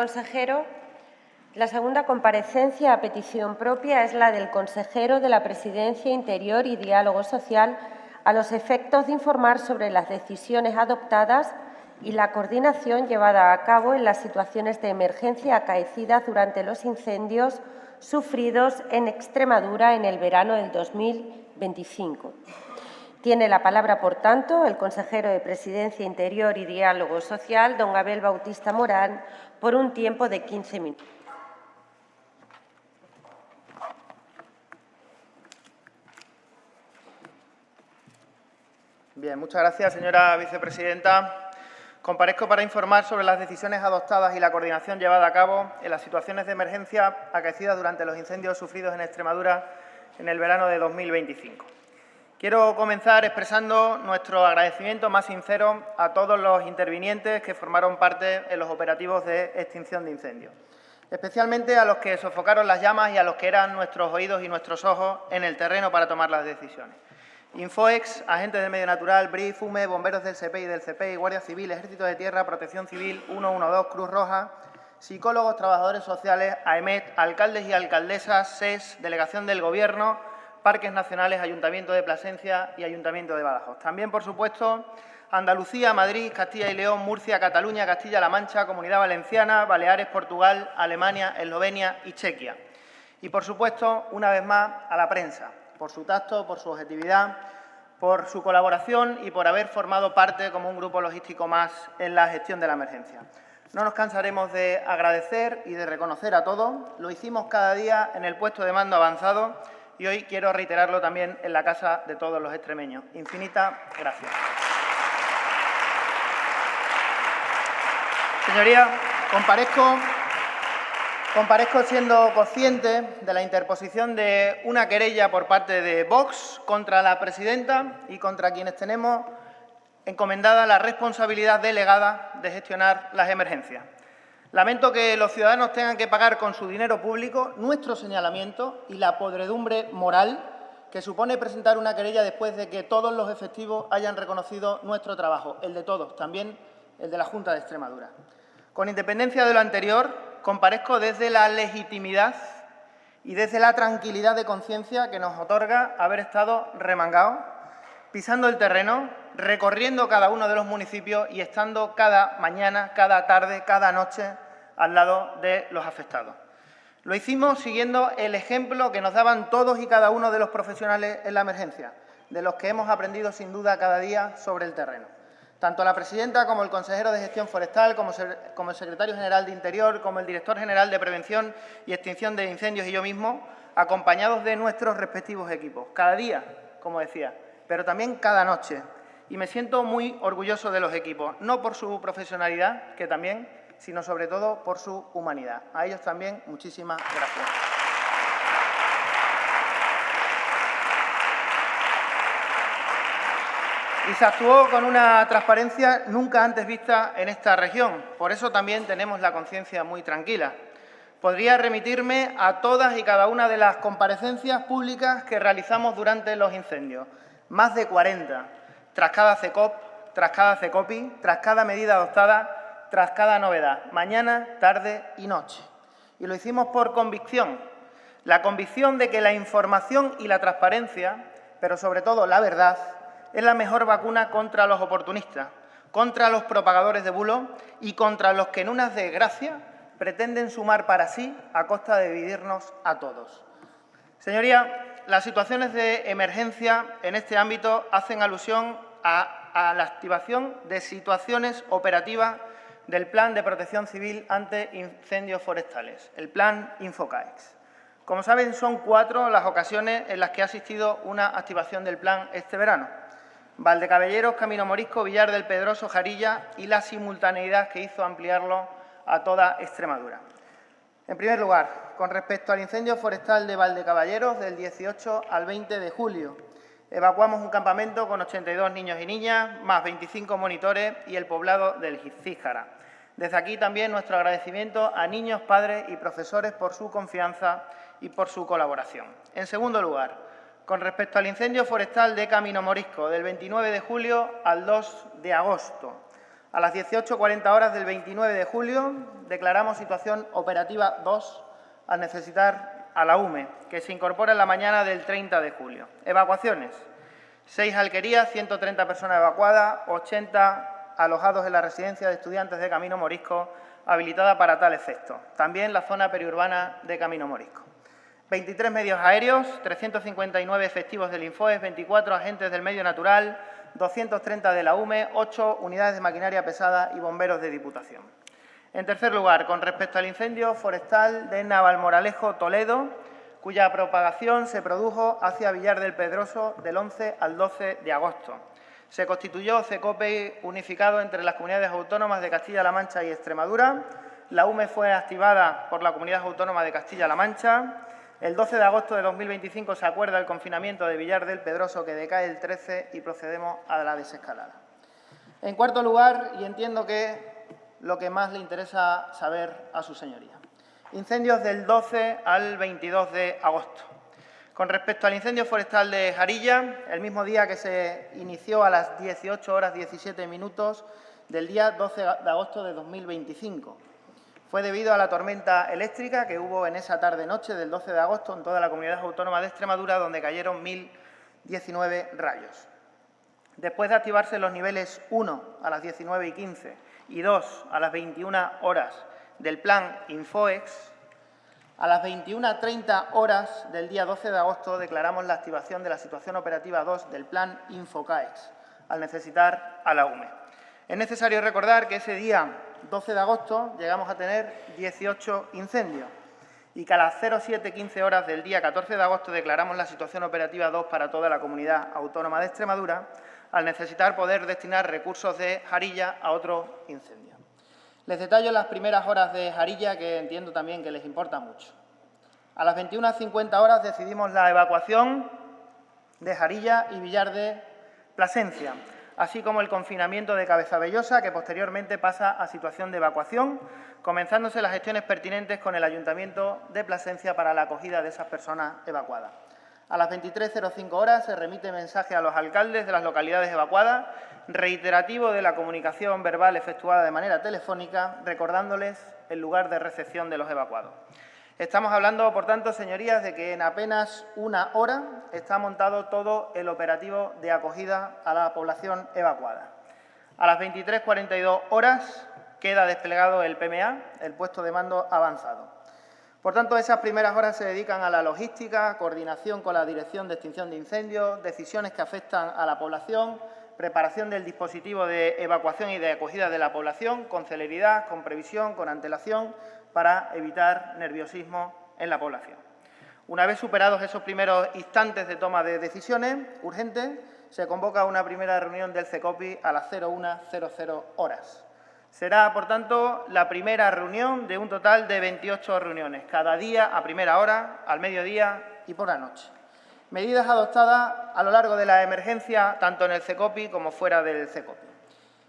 consejero. La segunda comparecencia a petición propia es la del consejero de la Presidencia, Interior y Diálogo Social a los efectos de informar sobre las decisiones adoptadas y la coordinación llevada a cabo en las situaciones de emergencia acaecidas durante los incendios sufridos en Extremadura en el verano del 2025. Tiene la palabra, por tanto, el consejero de Presidencia, Interior y Diálogo Social, don Abel Bautista Morán, por un tiempo de 15 minutos. Bien, muchas gracias, señora vicepresidenta. Comparezco para informar sobre las decisiones adoptadas y la coordinación llevada a cabo en las situaciones de emergencia acaecidas durante los incendios sufridos en Extremadura en el verano de 2025. Quiero comenzar expresando nuestro agradecimiento más sincero a todos los intervinientes que formaron parte en los operativos de extinción de incendios, especialmente a los que sofocaron las llamas y a los que eran nuestros oídos y nuestros ojos en el terreno para tomar las decisiones. Infoex, agentes del medio natural, BRI, FUME, bomberos del SEPE y del CEPEI, Guardia Civil, Ejército de Tierra, Protección Civil, 112, Cruz Roja, psicólogos, trabajadores sociales, AEMET, alcaldes y alcaldesas, SES, Delegación del Gobierno, Parques Nacionales, Ayuntamiento de Plasencia y Ayuntamiento de Badajoz. También, por supuesto, Andalucía, Madrid, Castilla y León, Murcia, Cataluña, Castilla-La Mancha, Comunidad Valenciana, Baleares, Portugal, Alemania, Eslovenia y Chequia. Y, por supuesto, una vez más, a la prensa, por su tacto, por su objetividad, por su colaboración y por haber formado parte como un grupo logístico más en la gestión de la emergencia. No nos cansaremos de agradecer y de reconocer a todos. Lo hicimos cada día en el puesto de mando avanzado y hoy quiero reiterarlo también en la casa de todos los extremeños. Infinitas gracias. Señorías, comparezco siendo consciente de la interposición de una querella por parte de Vox contra la presidenta y contra quienes tenemos encomendada la responsabilidad delegada de gestionar las emergencias. Lamento que los ciudadanos tengan que pagar con su dinero público nuestro señalamiento y la podredumbre moral que supone presentar una querella después de que todos los efectivos hayan reconocido nuestro trabajo, el de todos, también el de la Junta de Extremadura. Con independencia de lo anterior, comparezco desde la legitimidad y desde la tranquilidad de conciencia que nos otorga haber estado remangados, pisando el terreno, recorriendo cada uno de los municipios y estando cada mañana, cada tarde, cada noche al lado de los afectados. Lo hicimos siguiendo el ejemplo que nos daban todos y cada uno de los profesionales en la emergencia, de los que hemos aprendido sin duda cada día sobre el terreno. Tanto la presidenta como el consejero de Gestión Forestal, como el secretario general de Interior, como el director general de Prevención y Extinción de Incendios y yo mismo, acompañados de nuestros respectivos equipos. Cada día, como decía, pero también cada noche. Y me siento muy orgulloso de los equipos, no por su profesionalidad, que también, sino sobre todo por su humanidad. A ellos también muchísimas gracias. Y se actuó con una transparencia nunca antes vista en esta región. Por eso también tenemos la conciencia muy tranquila. Podría remitirme a todas y cada una de las comparecencias públicas que realizamos durante los incendios. Más de 40, tras cada CECOP, tras cada CECOPI, tras cada medida adoptada, tras cada novedad, mañana, tarde y noche. Y lo hicimos por convicción. La convicción de que la información y la transparencia, pero sobre todo la verdad, es la mejor vacuna contra los oportunistas, contra los propagadores de bulos y contra los que en una desgracia pretenden sumar para sí a costa de dividirnos a todos. Señorías, las situaciones de emergencia en este ámbito hacen alusión a la activación de situaciones operativas del Plan de Protección Civil ante Incendios Forestales, el Plan Infocaex. Como saben, son 4 las ocasiones en las que ha asistido una activación del plan este verano. Valdecaballeros, Camino Morisco, Villar del Pedroso, Jarilla y la simultaneidad que hizo ampliarlo a toda Extremadura. En primer lugar, con respecto al incendio forestal de Valdecaballeros del 18 al 20 de julio, evacuamos un campamento con 82 niños y niñas, más 25 monitores y el poblado del Cíjara. Desde aquí también nuestro agradecimiento a niños, padres y profesores por su confianza y por su colaboración. En segundo lugar, con respecto al incendio forestal de Camino Morisco, del 29 de julio al 2 de agosto, A las 18:40 horas del 29 de julio declaramos situación operativa 2 al necesitar a la UME, que se incorpora en la mañana del 30 de julio. Evacuaciones. 6 alquerías, 130 personas evacuadas, 80 alojados en la residencia de estudiantes de Camino Morisco, habilitada para tal efecto. También la zona periurbana de Camino Morisco. 23 medios aéreos, 359 efectivos del Infoes, 24 agentes del medio natural, 230 de la UME, 8 unidades de maquinaria pesada y bomberos de Diputación. En tercer lugar, con respecto al incendio forestal de Navalmoralejo, Toledo, cuya propagación se produjo hacia Villar del Pedroso del 11 al 12 de agosto. Se constituyó CECOPE unificado entre las comunidades autónomas de Castilla-La Mancha y Extremadura. La UME fue activada por la Comunidad Autónoma de Castilla-La Mancha. El 12 de agosto de 2025 se acuerda el confinamiento de Villar del Pedroso, que decae el 13, y procedemos a la desescalada. En cuarto lugar, y entiendo que lo que más le interesa saber a su señoría, incendios del 12 al 22 de agosto. Con respecto al incendio forestal de Jarilla, el mismo día que se inició a las 18 horas 17 minutos del día 12 de agosto de 2025. Fue debido a la tormenta eléctrica que hubo en esa tarde-noche del 12 de agosto en toda la Comunidad Autónoma de Extremadura, donde cayeron 1.019 rayos. Después de activarse los niveles 1 a las 19:15 y 2 a las 21 horas del plan Infoex, a las 21:30 horas del día 12 de agosto declaramos la activación de la situación operativa 2 del plan Infocaex, al necesitar a la UME. Es necesario recordar que ese día 12 de agosto llegamos a tener 18 incendios y que a las 07:15 horas del día 14 de agosto declaramos la situación operativa 2 para toda la Comunidad Autónoma de Extremadura, al necesitar poder destinar recursos de Jarilla a otro incendio. Les detallo las primeras horas de Jarilla, que entiendo también que les importa mucho. A las 21:50 horas decidimos la evacuación de Jarilla y Villar de Plasencia, así como el confinamiento de Cabezabellosa, que posteriormente pasa a situación de evacuación, comenzándose las gestiones pertinentes con el Ayuntamiento de Plasencia para la acogida de esas personas evacuadas. A las 23:05 horas se remite mensaje a los alcaldes de las localidades evacuadas, reiterativo de la comunicación verbal efectuada de manera telefónica, recordándoles el lugar de recepción de los evacuados. Estamos hablando, por tanto, señorías, de que en apenas una hora está montado todo el operativo de acogida a la población evacuada. A las 23:42 horas queda desplegado el PMA, el puesto de mando avanzado. Por tanto, esas primeras horas se dedican a la logística, coordinación con la Dirección de Extinción de Incendios, decisiones que afectan a la población, preparación del dispositivo de evacuación y de acogida de la población, con celeridad, con previsión, con antelación, para evitar nerviosismo en la población. Una vez superados esos primeros instantes de toma de decisiones urgentes, se convoca una primera reunión del CECOPI a las 01:00 horas. Será, por tanto, la primera reunión de un total de 28 reuniones, cada día a primera hora, al mediodía y por la noche. Medidas adoptadas a lo largo de la emergencia, tanto en el CECOPI como fuera del CECOPI.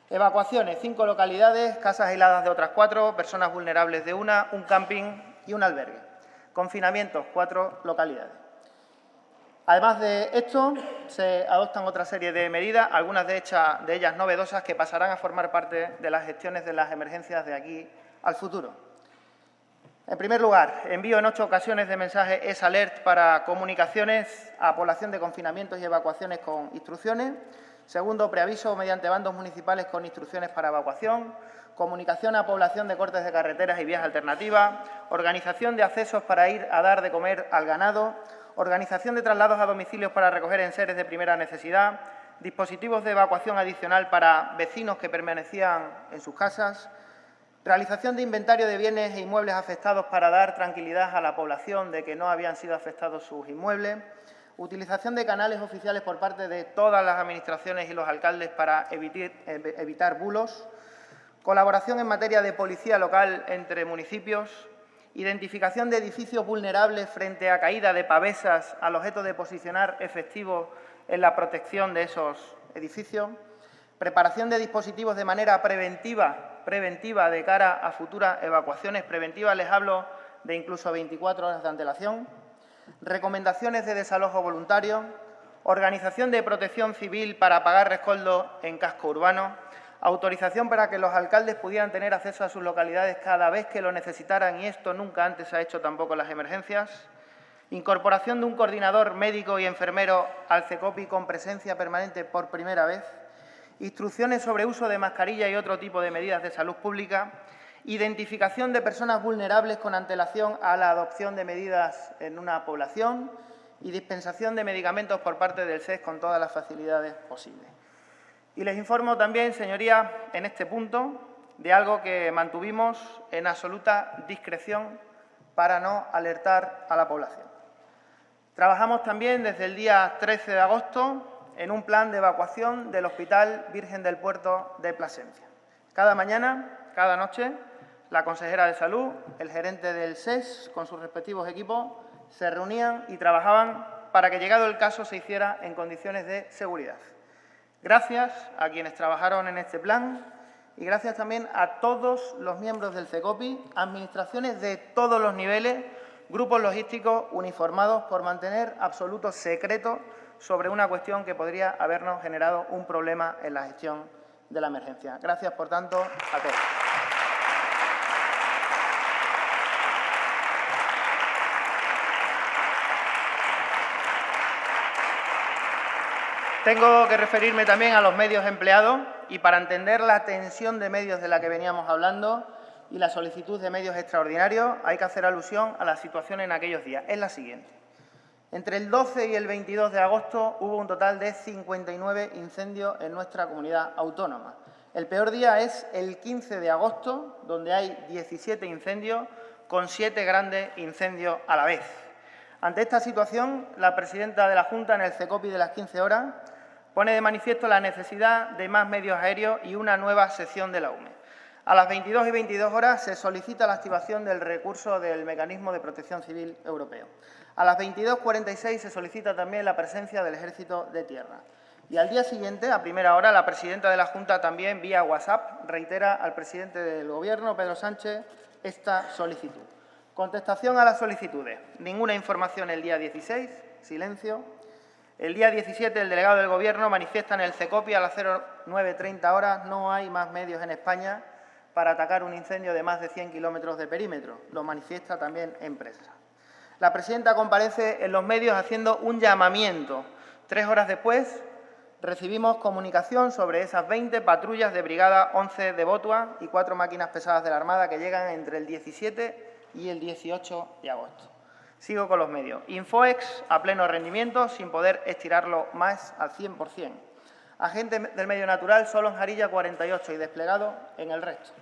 Evacuaciones, 5 localidades, casas aisladas de otras 4, personas vulnerables de una, un camping y un albergue. Confinamientos, 4 localidades. Además de esto, se adoptan otra serie de medidas, algunas de ellas novedosas, que pasarán a formar parte de las gestiones de las emergencias de aquí al futuro. En primer lugar, envío en 8 ocasiones de mensaje S-Alert para comunicaciones a población de confinamientos y evacuaciones con instrucciones. Segundo, preaviso mediante bandos municipales con instrucciones para evacuación. Comunicación a población de cortes de carreteras y vías alternativas. Organización de accesos para ir a dar de comer al ganado. Organización de traslados a domicilios para recoger enseres de primera necesidad. Dispositivos de evacuación adicional para vecinos que permanecían en sus casas. Realización de inventario de bienes e inmuebles afectados para dar tranquilidad a la población de que no habían sido afectados sus inmuebles. Utilización de canales oficiales por parte de todas las administraciones y los alcaldes para evitar bulos. Colaboración en materia de policía local entre municipios. Identificación de edificios vulnerables frente a caída de pavesas al objeto de posicionar efectivos en la protección de esos edificios. Preparación de dispositivos de manera preventiva de cara a futuras evacuaciones. Preventivas les hablo de incluso 24 horas de antelación. Recomendaciones de desalojo voluntario. Organización de protección civil para pagar rescoldo en casco urbano. autorización para que los alcaldes pudieran tener acceso a sus localidades cada vez que lo necesitaran, y esto nunca antes se ha hecho tampoco en las emergencias. Incorporación de un coordinador médico y enfermero al CECOPI con presencia permanente por primera vez. Instrucciones sobre uso de mascarilla y otro tipo de medidas de salud pública. Identificación de personas vulnerables con antelación a la adopción de medidas en una población y dispensación de medicamentos por parte del SES con todas las facilidades posibles. Y les informo también, señorías, en este punto, de algo que mantuvimos en absoluta discreción para no alertar a la población. Trabajamos también desde el día 13 de agosto en un plan de evacuación del Hospital Virgen del Puerto de Plasencia. Cada mañana, cada noche, la consejera de Salud, el gerente del SES, con sus respectivos equipos, se reunían y trabajaban para que, llegado el caso, se hiciera en condiciones de seguridad. Gracias a quienes trabajaron en este plan y gracias también a todos los miembros del CECOPI, administraciones de todos los niveles, grupos logísticos uniformados, por mantener absoluto secreto sobre una cuestión que podría habernos generado un problema en la gestión de la emergencia. Gracias, por tanto, a todos. Tengo que referirme también a los medios empleados y, para entender la tensión de medios de la que veníamos hablando y la solicitud de medios extraordinarios, hay que hacer alusión a la situación en aquellos días. Es la siguiente. Entre el 12 y el 22 de agosto hubo un total de 59 incendios en nuestra comunidad autónoma. El peor día es el 15 de agosto, donde hay 17 incendios, con 7 grandes incendios a la vez. Ante esta situación, la presidenta de la Junta, en el CECOPI de las 15 horas, pone de manifiesto la necesidad de más medios aéreos y una nueva sección de la UME. A las 22 y 22 horas se solicita la activación del recurso del Mecanismo de Protección Civil Europeo. A las 22:46 se solicita también la presencia del Ejército de Tierra. Y al día siguiente, a primera hora, la presidenta de la Junta también, vía WhatsApp, reitera al presidente del Gobierno, Pedro Sánchez, esta solicitud. Contestación a las solicitudes. Ninguna información el día 16, silencio. El día 17, el delegado del Gobierno manifiesta en el CECOPI a las 09:30 horas: no hay más medios en España para atacar un incendio de más de 100 kilómetros de perímetro. Lo manifiesta también en prensa. La presidenta comparece en los medios haciendo un llamamiento. 3 horas después recibimos comunicación sobre esas 20 patrullas de Brigada 11 de Botua y 4 máquinas pesadas de la Armada que llegan entre el 17 y el 18 de agosto. Sigo con los medios. Infoex a pleno rendimiento, sin poder estirarlo más al 100%. Agentes del medio natural solo en Jarilla 48 y desplegado en el resto.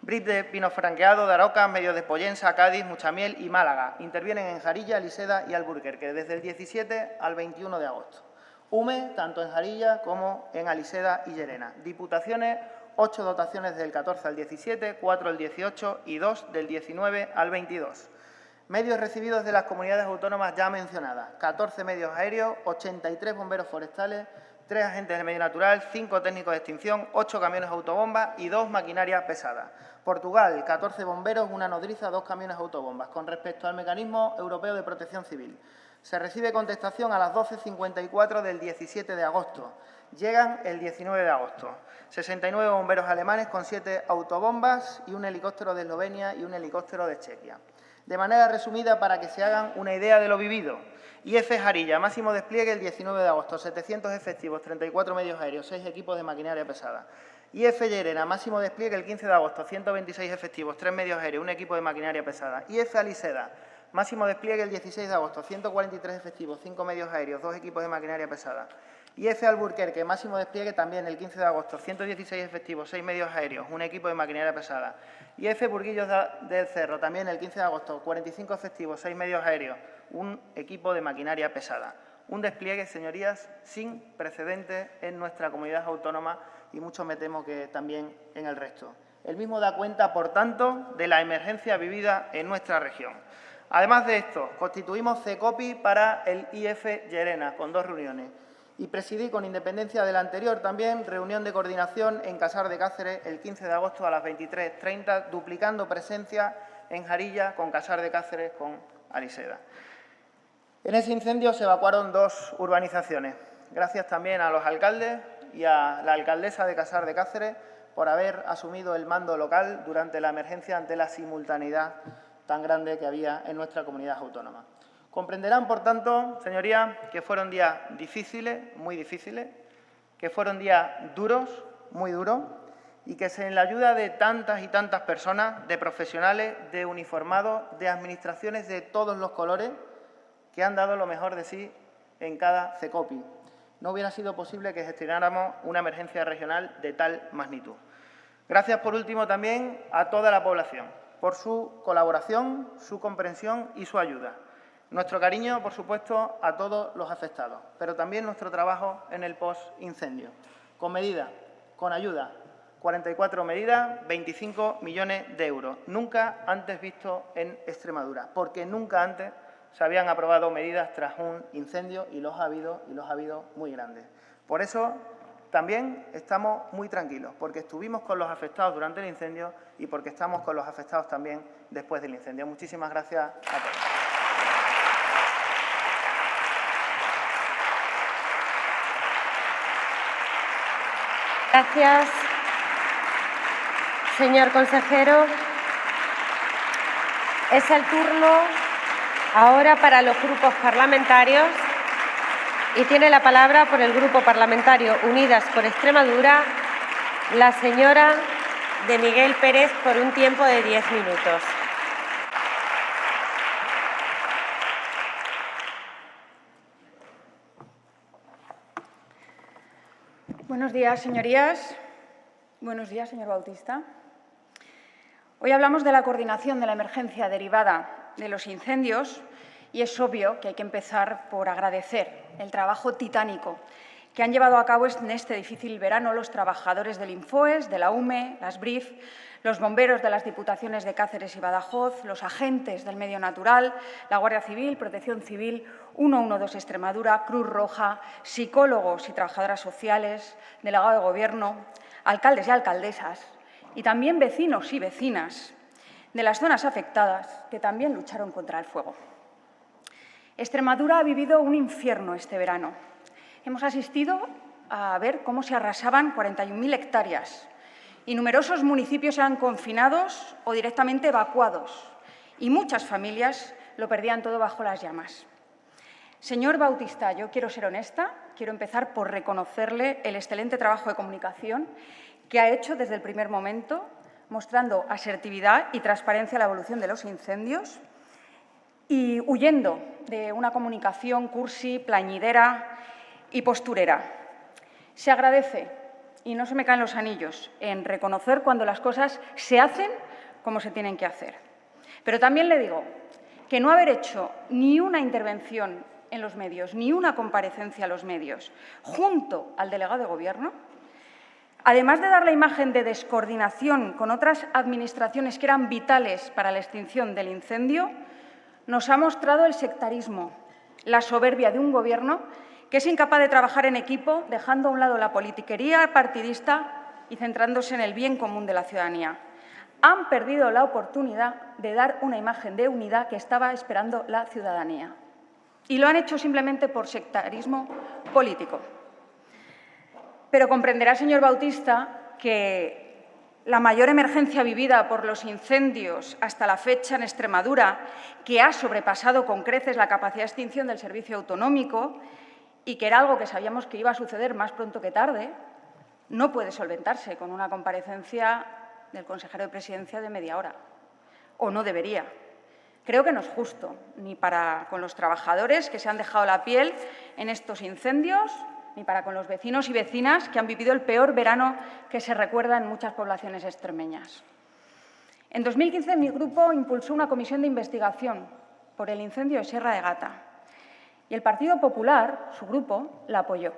Brip de pino franqueado, de Aroca, medios de Pollensa, Cádiz, Muchamiel y Málaga. Intervienen en Jarilla, Liseda y Alburquerque desde el 17 al 21 de agosto. UME, tanto en Jarilla como en Aliseda y Llerena. Diputaciones, 8 dotaciones del 14 al 17, 4 al 18 y 2 del 19 al 22. Medios recibidos de las comunidades autónomas ya mencionadas: 14 medios aéreos, 83 bomberos forestales, 3 agentes del medio natural, 5 técnicos de extinción, 8 camiones autobombas y 2 maquinarias pesadas. Portugal, 14 bomberos, 1 nodriza, 2 camiones autobombas. Con respecto al Mecanismo Europeo de Protección Civil, se recibe contestación a las 12:54 del 17 de agosto. Llegan el 19 de agosto. 69 bomberos alemanes con 7 autobombas y un helicóptero de Eslovenia y un helicóptero de Chequia. De manera resumida, para que se hagan una idea de lo vivido: IF Jarilla, máximo despliegue el 19 de agosto, 700 efectivos, 34 medios aéreos, 6 equipos de maquinaria pesada. IF Llerena, máximo despliegue el 15 de agosto, 126 efectivos, 3 medios aéreos, un equipo de maquinaria pesada. IF Aliseda, máximo despliegue el 16 de agosto, 143 efectivos, 5 medios aéreos, 2 equipos de maquinaria pesada. IF Alburquerque, máximo despliegue también el 15 de agosto, 116 efectivos, 6 medios aéreos, un equipo de maquinaria pesada. IF Burguillos del Cerro, también el 15 de agosto, 45 efectivos, 6 medios aéreos, un equipo de maquinaria pesada. Un despliegue, señorías, sin precedentes en nuestra comunidad autónoma y mucho me temo que también en el resto. El mismo da cuenta, por tanto, de la emergencia vivida en nuestra región. Además de esto, constituimos CECOPI para el IF Llerena, con 2 reuniones. Y presidí, con independencia de la anterior, también reunión de coordinación en Casar de Cáceres el 15 de agosto a las 23:30, duplicando presencia en Jarilla con Casar de Cáceres con Aliseda. En ese incendio se evacuaron 2 urbanizaciones. Gracias también a los alcaldes y a la alcaldesa de Casar de Cáceres por haber asumido el mando local durante la emergencia ante la simultaneidad tan grande que había en nuestra comunidad autónoma. Comprenderán, por tanto, señorías, que fueron días difíciles, muy difíciles, que fueron días duros, muy duros, y que sin la ayuda de tantas y tantas personas, de profesionales, de uniformados, de administraciones de todos los colores, que han dado lo mejor de sí en cada CECOPI, no hubiera sido posible que gestionáramos una emergencia regional de tal magnitud. Gracias, por último, también a toda la población por su colaboración, su comprensión y su ayuda. Nuestro cariño, por supuesto, a todos los afectados, pero también nuestro trabajo en el post-incendio. Con medidas, con ayuda, 44 medidas, 25 millones de euros. Nunca antes visto en Extremadura, porque nunca antes se habían aprobado medidas tras un incendio y los ha habido muy grandes. Por eso también estamos muy tranquilos, porque estuvimos con los afectados durante el incendio y porque estamos con los afectados también después del incendio. Muchísimas gracias a todos. Gracias, señor consejero. Es el turno ahora para los grupos parlamentarios y tiene la palabra por el Grupo Parlamentario Unidas por Extremadura la señora de Miguel Pérez por un tiempo de 10 minutos. Buenos días, señorías. Buenos días, señor Bautista. Hoy hablamos de la coordinación de la emergencia derivada de los incendios y es obvio que hay que empezar por agradecer el trabajo titánico que han llevado a cabo en este difícil verano los trabajadores del Infoes, de la UME, las BRIF, los bomberos de las Diputaciones de Cáceres y Badajoz, los agentes del medio natural, la Guardia Civil, Protección Civil, 112 Extremadura, Cruz Roja, psicólogos y trabajadoras sociales, delegado de Gobierno, alcaldes y alcaldesas y también vecinos y vecinas de las zonas afectadas que también lucharon contra el fuego. Extremadura ha vivido un infierno este verano. Hemos asistido a ver cómo se arrasaban 41.000 hectáreas y numerosos municipios eran confinados o directamente evacuados y muchas familias lo perdían todo bajo las llamas. Señor Bautista, yo quiero ser honesta, quiero empezar por reconocerle el excelente trabajo de comunicación que ha hecho desde el primer momento, mostrando asertividad y transparencia en la evolución de los incendios y huyendo de una comunicación cursi, plañidera y posturera. Se agradece, y no se me caen los anillos, en reconocer cuando las cosas se hacen como se tienen que hacer. Pero también le digo que no haber hecho ni una intervención en los medios, ni una comparecencia a los medios, junto al delegado de Gobierno, además de dar la imagen de descoordinación con otras administraciones que eran vitales para la extinción del incendio, nos ha mostrado el sectarismo, la soberbia de un Gobierno que es incapaz de trabajar en equipo, dejando a un lado la politiquería partidista y centrándose en el bien común de la ciudadanía. Han perdido la oportunidad de dar una imagen de unidad que estaba esperando la ciudadanía. Y lo han hecho simplemente por sectarismo político. Pero comprenderá, señor Bautista, que la mayor emergencia vivida por los incendios hasta la fecha en Extremadura, que ha sobrepasado con creces la capacidad de extinción del servicio autonómico y que era algo que sabíamos que iba a suceder más pronto que tarde, no puede solventarse con una comparecencia del consejero de Presidencia de media hora, o no debería. Creo que no es justo, ni para con los trabajadores que se han dejado la piel en estos incendios, ni para con los vecinos y vecinas que han vivido el peor verano que se recuerda en muchas poblaciones extremeñas. En 2015, mi grupo impulsó una comisión de investigación por el incendio de Sierra de Gata y el Partido Popular, su grupo, la apoyó.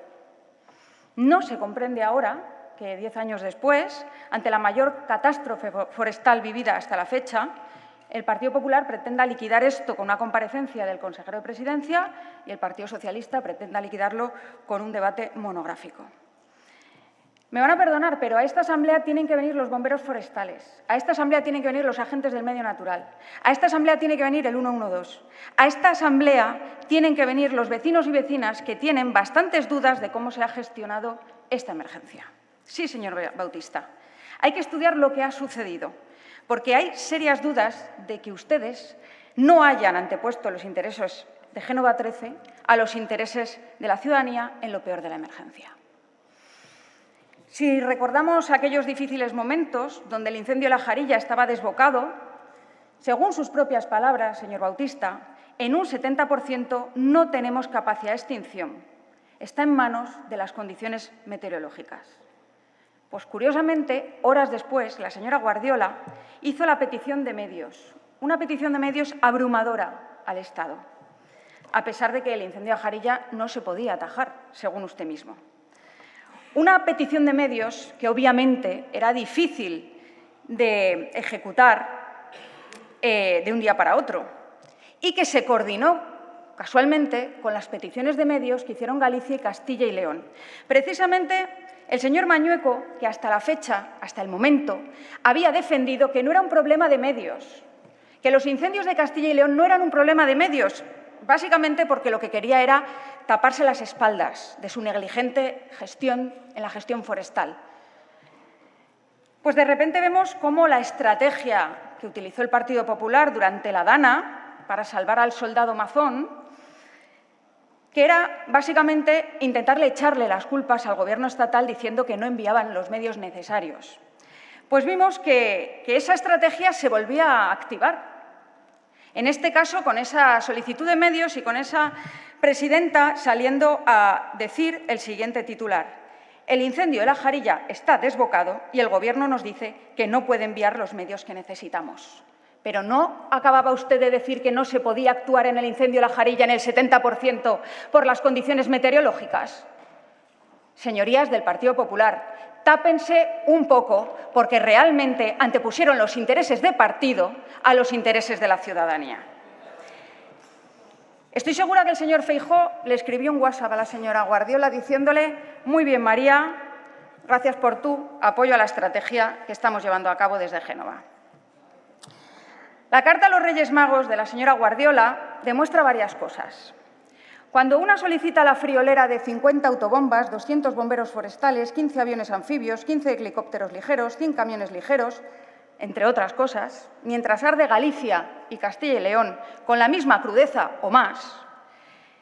No se comprende ahora que 10 años después, ante la mayor catástrofe forestal vivida hasta la fecha, el Partido Popular pretenda liquidar esto con una comparecencia del consejero de Presidencia y el Partido Socialista pretenda liquidarlo con un debate monográfico. Me van a perdonar, pero a esta asamblea tienen que venir los bomberos forestales, a esta asamblea tienen que venir los agentes del medio natural, a esta asamblea tiene que venir el 112, a esta asamblea tienen que venir los vecinos y vecinas que tienen bastantes dudas de cómo se ha gestionado esta emergencia. Sí, señor Bautista. Hay que estudiar lo que ha sucedido, porque hay serias dudas de que ustedes no hayan antepuesto los intereses de Génova 13 a los intereses de la ciudadanía en lo peor de la emergencia. Si recordamos aquellos difíciles momentos donde el incendio de La Jarilla estaba desbocado, según sus propias palabras, señor Bautista, en un 70% no tenemos capacidad de extinción. Está en manos de las condiciones meteorológicas. Pues, curiosamente, horas después, la señora Guardiola hizo la petición de medios, una petición de medios abrumadora al Estado, a pesar de que el incendio de La Jarilla no se podía atajar, según usted mismo. Una petición de medios que, obviamente, era difícil de ejecutar de un día para otro y que se coordinó casualmente con las peticiones de medios que hicieron Galicia y Castilla y León. Precisamente el señor Mañueco, que hasta la fecha, hasta el momento, había defendido que no era un problema de medios, que los incendios de Castilla y León no eran un problema de medios, básicamente porque lo que quería era taparse las espaldas de su negligente gestión en la gestión forestal. Pues de repente vemos cómo la estrategia que utilizó el Partido Popular durante la Dana para salvar al soldado Mazón, que era básicamente intentarle echarle las culpas al Gobierno estatal diciendo que no enviaban los medios necesarios. Pues vimos que esa estrategia se volvía a activar. En este caso, con esa solicitud de medios y con esa presidenta saliendo a decir el siguiente titular: el incendio de La Jarilla está desbocado y el Gobierno nos dice que no puede enviar los medios que necesitamos. Pero ¿no acababa usted de decir que no se podía actuar en el incendio de La Jarilla en el 70% por las condiciones meteorológicas? Señorías del Partido Popular, tápense un poco, porque realmente antepusieron los intereses de partido a los intereses de la ciudadanía. Estoy segura que el señor Feijóo le escribió un WhatsApp a la señora Guardiola diciéndole: muy bien, María, gracias por tu apoyo a la estrategia que estamos llevando a cabo desde Génova. La carta a los Reyes Magos de la señora Guardiola demuestra varias cosas. Cuando una solicita la friolera de 50 autobombas, 200 bomberos forestales, 15 aviones anfibios, 15 helicópteros ligeros, 100 camiones ligeros, entre otras cosas, mientras arde Galicia y Castilla y León con la misma crudeza o más,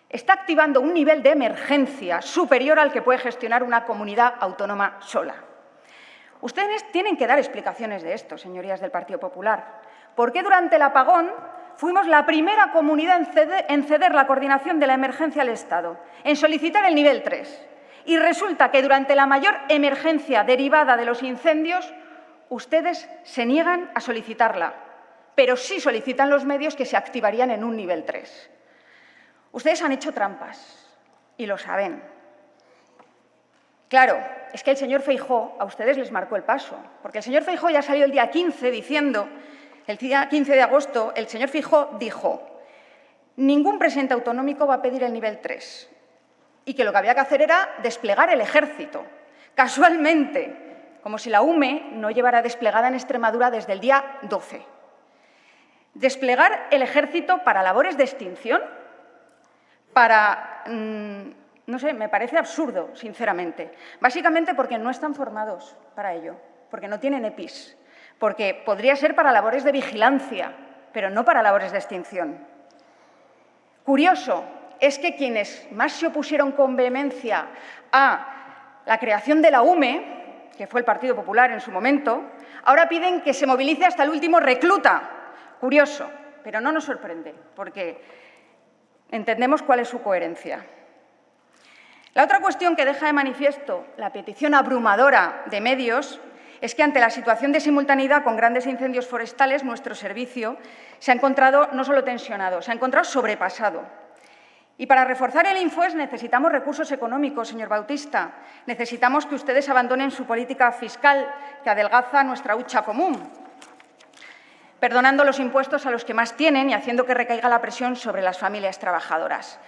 está activando un nivel de emergencia superior al que puede gestionar una comunidad autónoma sola. Ustedes tienen que dar explicaciones de esto, señorías del Partido Popular. ¿Por qué durante el apagón fuimos la primera comunidad en ceder la coordinación de la emergencia al Estado, en solicitar el nivel 3? Y resulta que durante la mayor emergencia derivada de los incendios, ustedes se niegan a solicitarla, pero sí solicitan los medios que se activarían en un nivel 3. Ustedes han hecho trampas y lo saben. Claro, es que el señor Feijóo a ustedes les marcó el paso, porque el señor Feijóo ya salió el día 15 diciendo, el día 15 de agosto, el señor Feijóo dijo: ningún presidente autonómico va a pedir el nivel 3 y que lo que había que hacer era desplegar el ejército. Casualmente, como si la UME no llevara desplegada en Extremadura desde el día 12. Desplegar el ejército para labores de extinción, para, no sé, me parece absurdo, sinceramente. Básicamente porque no están formados para ello, porque no tienen EPIs, porque podría ser para labores de vigilancia, pero no para labores de extinción. Curioso es que quienes más se opusieron con vehemencia a la creación de la UME, que fue el Partido Popular en su momento, ahora piden que se movilice hasta el último recluta. Curioso, pero no nos sorprende, porque entendemos cuál es su coherencia. La otra cuestión que deja de manifiesto la petición abrumadora de medios es que ante la situación de simultaneidad con grandes incendios forestales, nuestro servicio se ha encontrado no solo tensionado, se ha encontrado sobrepasado. Y para reforzar el Infoes necesitamos recursos económicos, señor Bautista. Necesitamos que ustedes abandonen su política fiscal que adelgaza nuestra hucha común, perdonando los impuestos a los que más tienen y haciendo que recaiga la presión sobre las familias trabajadoras.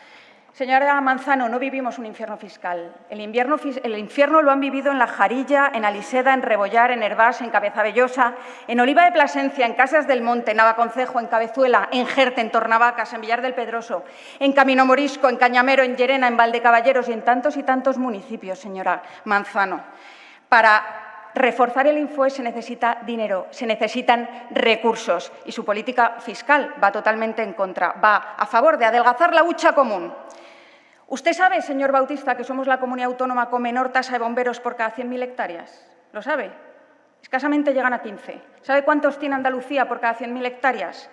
Señora Manzano, no vivimos un infierno fiscal. El infierno lo han vivido en La Jarilla, en Aliseda, en Rebollar, en Hervás, en Cabezabellosa, en Oliva de Plasencia, en Casas del Monte, en Navaconcejo, en Cabezuela, en Jerte, en Tornavacas, en Villar del Pedroso, en Camino Morisco, en Cañamero, en Llerena, en Valdecaballeros y en tantos municipios, señora Manzano. Para reforzar el Infoe se necesita dinero, se necesitan recursos y su política fiscal va totalmente en contra, va a favor de adelgazar la hucha común. ¿Usted sabe, señor Bautista, que somos la comunidad autónoma con menor tasa de bomberos por cada 100.000 hectáreas? ¿Lo sabe? Escasamente llegan a 15. ¿Sabe cuántos tiene Andalucía por cada 100.000 hectáreas?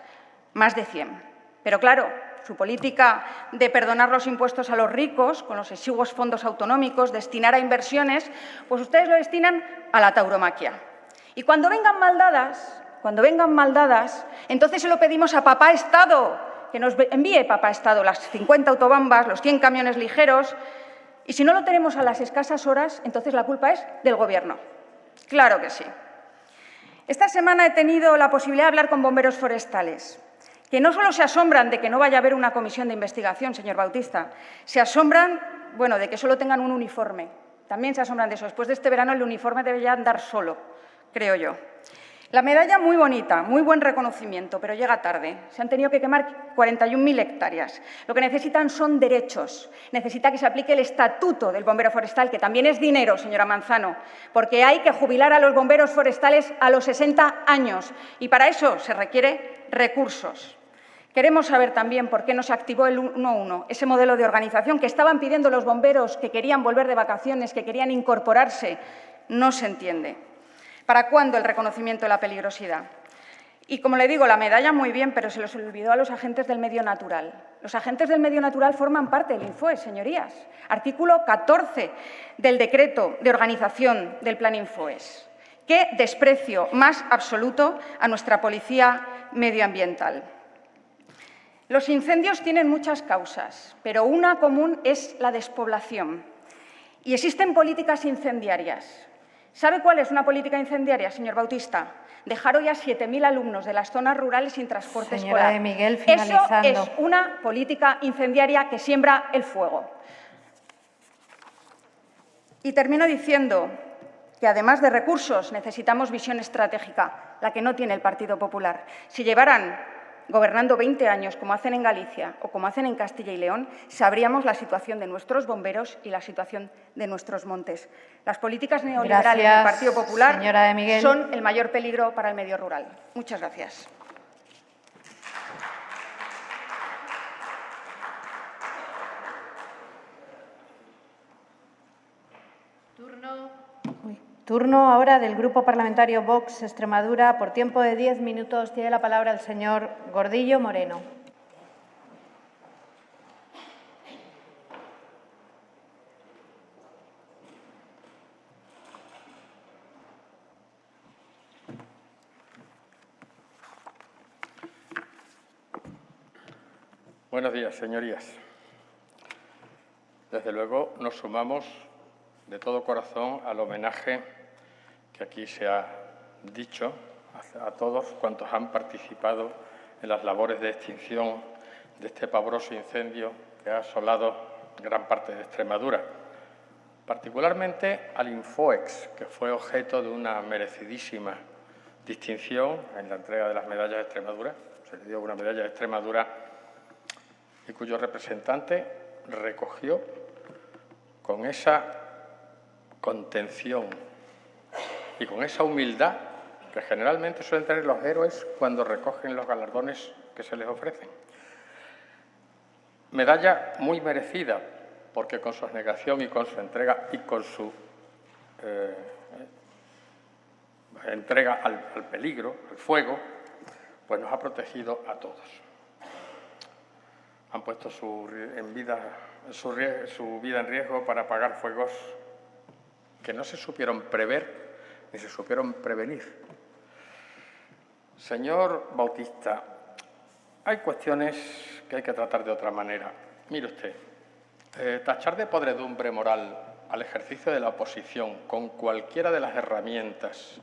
Más de 100. Pero claro, su política de perdonar los impuestos a los ricos con los exiguos fondos autonómicos, destinar a inversiones, pues ustedes lo destinan a la tauromaquia. Y cuando vengan mal dadas, entonces se lo pedimos a papá Estado, que nos envíe papá Estado las 50 autobombas, los 100 camiones ligeros, y si no lo tenemos a las escasas horas, entonces la culpa es del Gobierno. Claro que sí. Esta semana he tenido la posibilidad de hablar con bomberos forestales, que no solo se asombran de que no vaya a haber una comisión de investigación, señor Bautista, se asombran, bueno, de que solo tengan un uniforme. También se asombran de eso. Después de este verano el uniforme debería andar solo, creo yo. La medalla muy bonita, muy buen reconocimiento, pero llega tarde. Se han tenido que quemar 41.000 hectáreas. Lo que necesitan son derechos. Necesita que se aplique el estatuto del bombero forestal, que también es dinero, señora Manzano, porque hay que jubilar a los bomberos forestales a los 60 años y para eso se requiere recursos. Queremos saber también por qué no se activó el 1-1, ese modelo de organización que estaban pidiendo los bomberos que querían volver de vacaciones, que querían incorporarse. No se entiende. ¿Para cuándo el reconocimiento de la peligrosidad? Y, como le digo, la medalla muy bien, pero se les olvidó a los agentes del medio natural. Los agentes del medio natural forman parte del Infoe, señorías. Artículo 14 del decreto de organización del Plan Infoes. ¡Qué desprecio más absoluto a nuestra policía medioambiental! Los incendios tienen muchas causas, pero una común es la despoblación. Y existen políticas incendiarias. ¿Sabe cuál es una política incendiaria, señor Bautista? Dejar hoy a 7.000 alumnos de las zonas rurales sin transporte escolar. Señora de Miguel, finalizando. Eso es una política incendiaria que siembra el fuego. Y termino diciendo que, además de recursos, necesitamos visión estratégica, la que no tiene el Partido Popular. Si llevaran gobernando 20 años, como hacen en Galicia o como hacen en Castilla y León, sabríamos la situación de nuestros bomberos y la situación de nuestros montes. Las políticas neoliberales del Partido Popular son el mayor peligro para el medio rural. Muchas gracias. Turno ahora del Grupo Parlamentario Vox Extremadura. Por tiempo de 10 minutos tiene la palabra el señor Gordillo Moreno. Buenos días, señorías. Desde luego nos sumamos de todo corazón al homenaje que aquí se ha dicho a todos cuantos han participado en las labores de extinción de este pavoroso incendio que ha asolado gran parte de Extremadura. Particularmente al Infoex, que fue objeto de una merecidísima distinción en la entrega de las medallas de Extremadura. Se le dio una medalla de Extremadura y cuyo representante recogió con esa contención y con esa humildad que generalmente suelen tener los héroes cuando recogen los galardones que se les ofrecen. Medalla muy merecida, porque con su abnegación y con su entrega y con su entrega al peligro, al fuego, pues nos ha protegido a todos. Han puesto su vida en riesgo para apagar fuegos que no se supieron prever ni se supieron prevenir. Señor Bautista, hay cuestiones que hay que tratar de otra manera. Mire usted, tachar de podredumbre moral al ejercicio de la oposición con cualquiera de las herramientas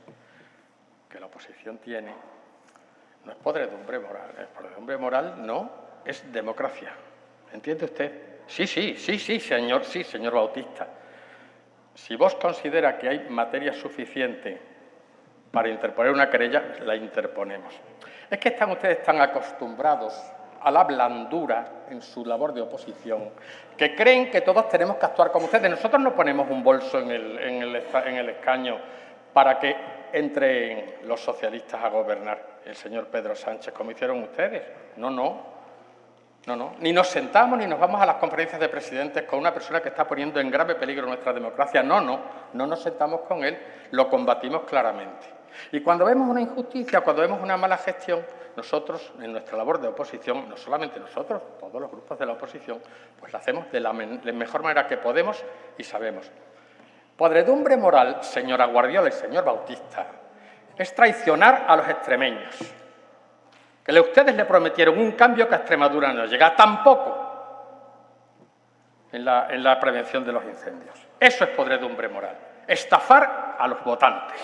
que la oposición tiene no es podredumbre moral. Podredumbre moral no, es democracia. ¿Entiende usted? Sí, señor Bautista. Si vos considera que hay materia suficiente para interponer una querella, la interponemos. Es que están ustedes tan acostumbrados a la blandura en su labor de oposición que creen que todos tenemos que actuar como ustedes. Nosotros no ponemos un bolso en el escaño para que entren los socialistas a gobernar, el señor Pedro Sánchez, como hicieron ustedes. No. Ni nos sentamos ni nos vamos a las conferencias de presidentes con una persona que está poniendo en grave peligro nuestra democracia. No nos sentamos con él, lo combatimos claramente. Y cuando vemos una injusticia, cuando vemos una mala gestión, nosotros, en nuestra labor de oposición, no solamente nosotros, todos los grupos de la oposición, pues lo hacemos de la mejor manera que podemos y sabemos. Podredumbre moral, señora Guardiola y señor Bautista, es traicionar a los extremeños. Que ustedes le prometieron un cambio que a Extremadura no llega tampoco en la prevención de los incendios. Eso es podredumbre moral, estafar a los votantes.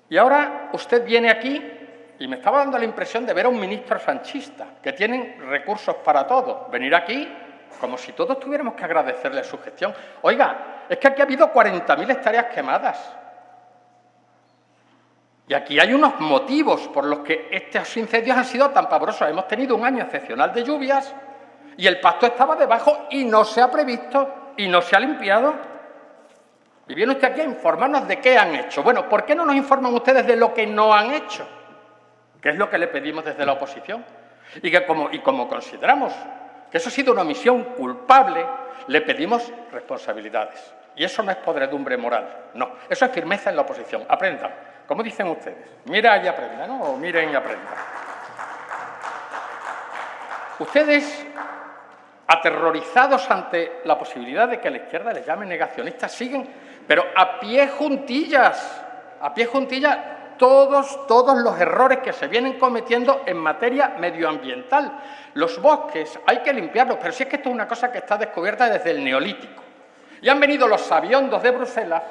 Y ahora usted viene aquí y me estaba dando la impresión de ver a un ministro sanchista, que tienen recursos para todo. Venir aquí como si todos tuviéramos que agradecerle su gestión. Oiga, es que aquí ha habido 40.000 hectáreas quemadas. Y aquí hay unos motivos por los que estos incendios han sido tan pavorosos. Hemos tenido un año excepcional de lluvias y el pasto estaba debajo y no se ha previsto y no se ha limpiado. Y viene usted aquí a informarnos de qué han hecho. Bueno, ¿por qué no nos informan ustedes de lo que no han hecho? Que es lo que le pedimos desde la oposición. Y como consideramos que eso ha sido una omisión culpable, le pedimos responsabilidades. Y eso no es podredumbre moral, no. Eso es firmeza en la oposición. Aprendan. Como dicen ustedes, mira y aprenda, ¿no? O miren y aprendan. Ustedes, aterrorizados ante la posibilidad de que la izquierda les llame negacionistas, siguen, pero a pie juntillas, todos los errores que se vienen cometiendo en materia medioambiental. Los bosques hay que limpiarlos, pero si es que esto es una cosa que está descubierta desde el Neolítico. Y han venido los sabiondos de Bruselas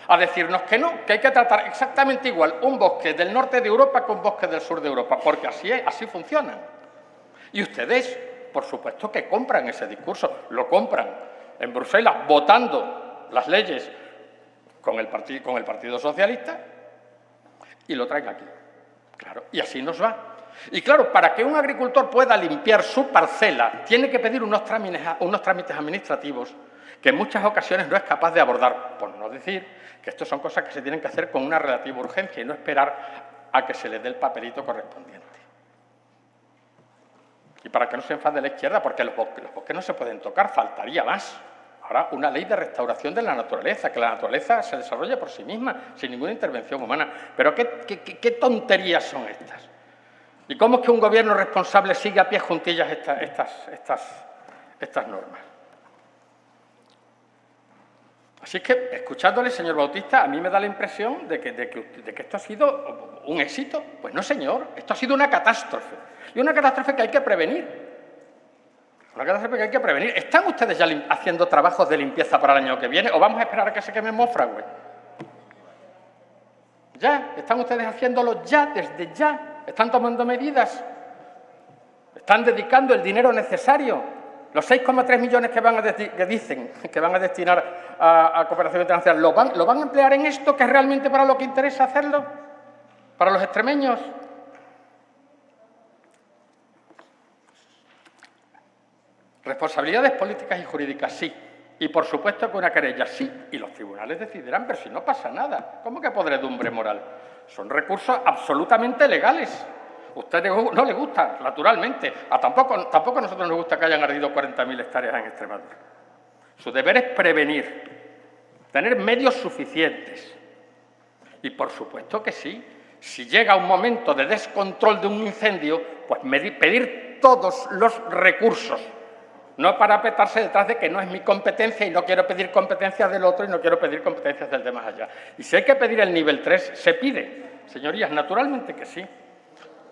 a decirnos que no, que hay que tratar exactamente igual un bosque del norte de Europa que un bosque del sur de Europa, porque así funcionan. Y ustedes, por supuesto que compran ese discurso, lo compran en Bruselas votando las leyes con el Partido Socialista y lo traen aquí. Claro, y así nos va. Y claro, para que un agricultor pueda limpiar su parcela, tiene que pedir unos trámites administrativos que en muchas ocasiones no es capaz de abordar, por no decir que esto son cosas que se tienen que hacer con una relativa urgencia y no esperar a que se les dé el papelito correspondiente. Y para que no se enfade la izquierda, porque los bosques no se pueden tocar, faltaría más. Ahora, una ley de restauración de la naturaleza, que la naturaleza se desarrolle por sí misma, sin ninguna intervención humana. Pero ¿qué tonterías son estas? ¿Y cómo es que un gobierno responsable sigue a pie juntillas estas normas? Así que, escuchándole, señor Bautista, a mí me da la impresión de que esto ha sido un éxito. Pues no, señor, esto ha sido una catástrofe. Y una catástrofe que hay que prevenir. Una catástrofe que hay que prevenir. ¿Están ustedes ya haciendo trabajos de limpieza para el año que viene o vamos a esperar a que se queme Monfragüe? Ya, están ustedes haciéndolo ya, desde ya. Están tomando medidas. Están dedicando el dinero necesario. Los 6,3 millones que dicen que van a destinar a cooperación internacional, ¿lo van a emplear en esto, que es realmente para lo que interesa hacerlo? ¿Para los extremeños? Responsabilidades políticas y jurídicas, sí. Y por supuesto que una querella, sí. Y los tribunales decidirán, pero si no pasa nada. ¿Cómo que podredumbre moral? Son recursos absolutamente legales. A usted no le gusta, naturalmente. Tampoco a nosotros nos gusta que hayan ardido 40.000 hectáreas en Extremadura. Su deber es prevenir, tener medios suficientes. Y por supuesto que sí. Si llega un momento de descontrol de un incendio, pues pedir todos los recursos. No parapetarse detrás de que no es mi competencia y no quiero pedir competencias del otro y no quiero pedir competencias del de más allá. Y si hay que pedir el nivel 3, se pide. Señorías, naturalmente que sí.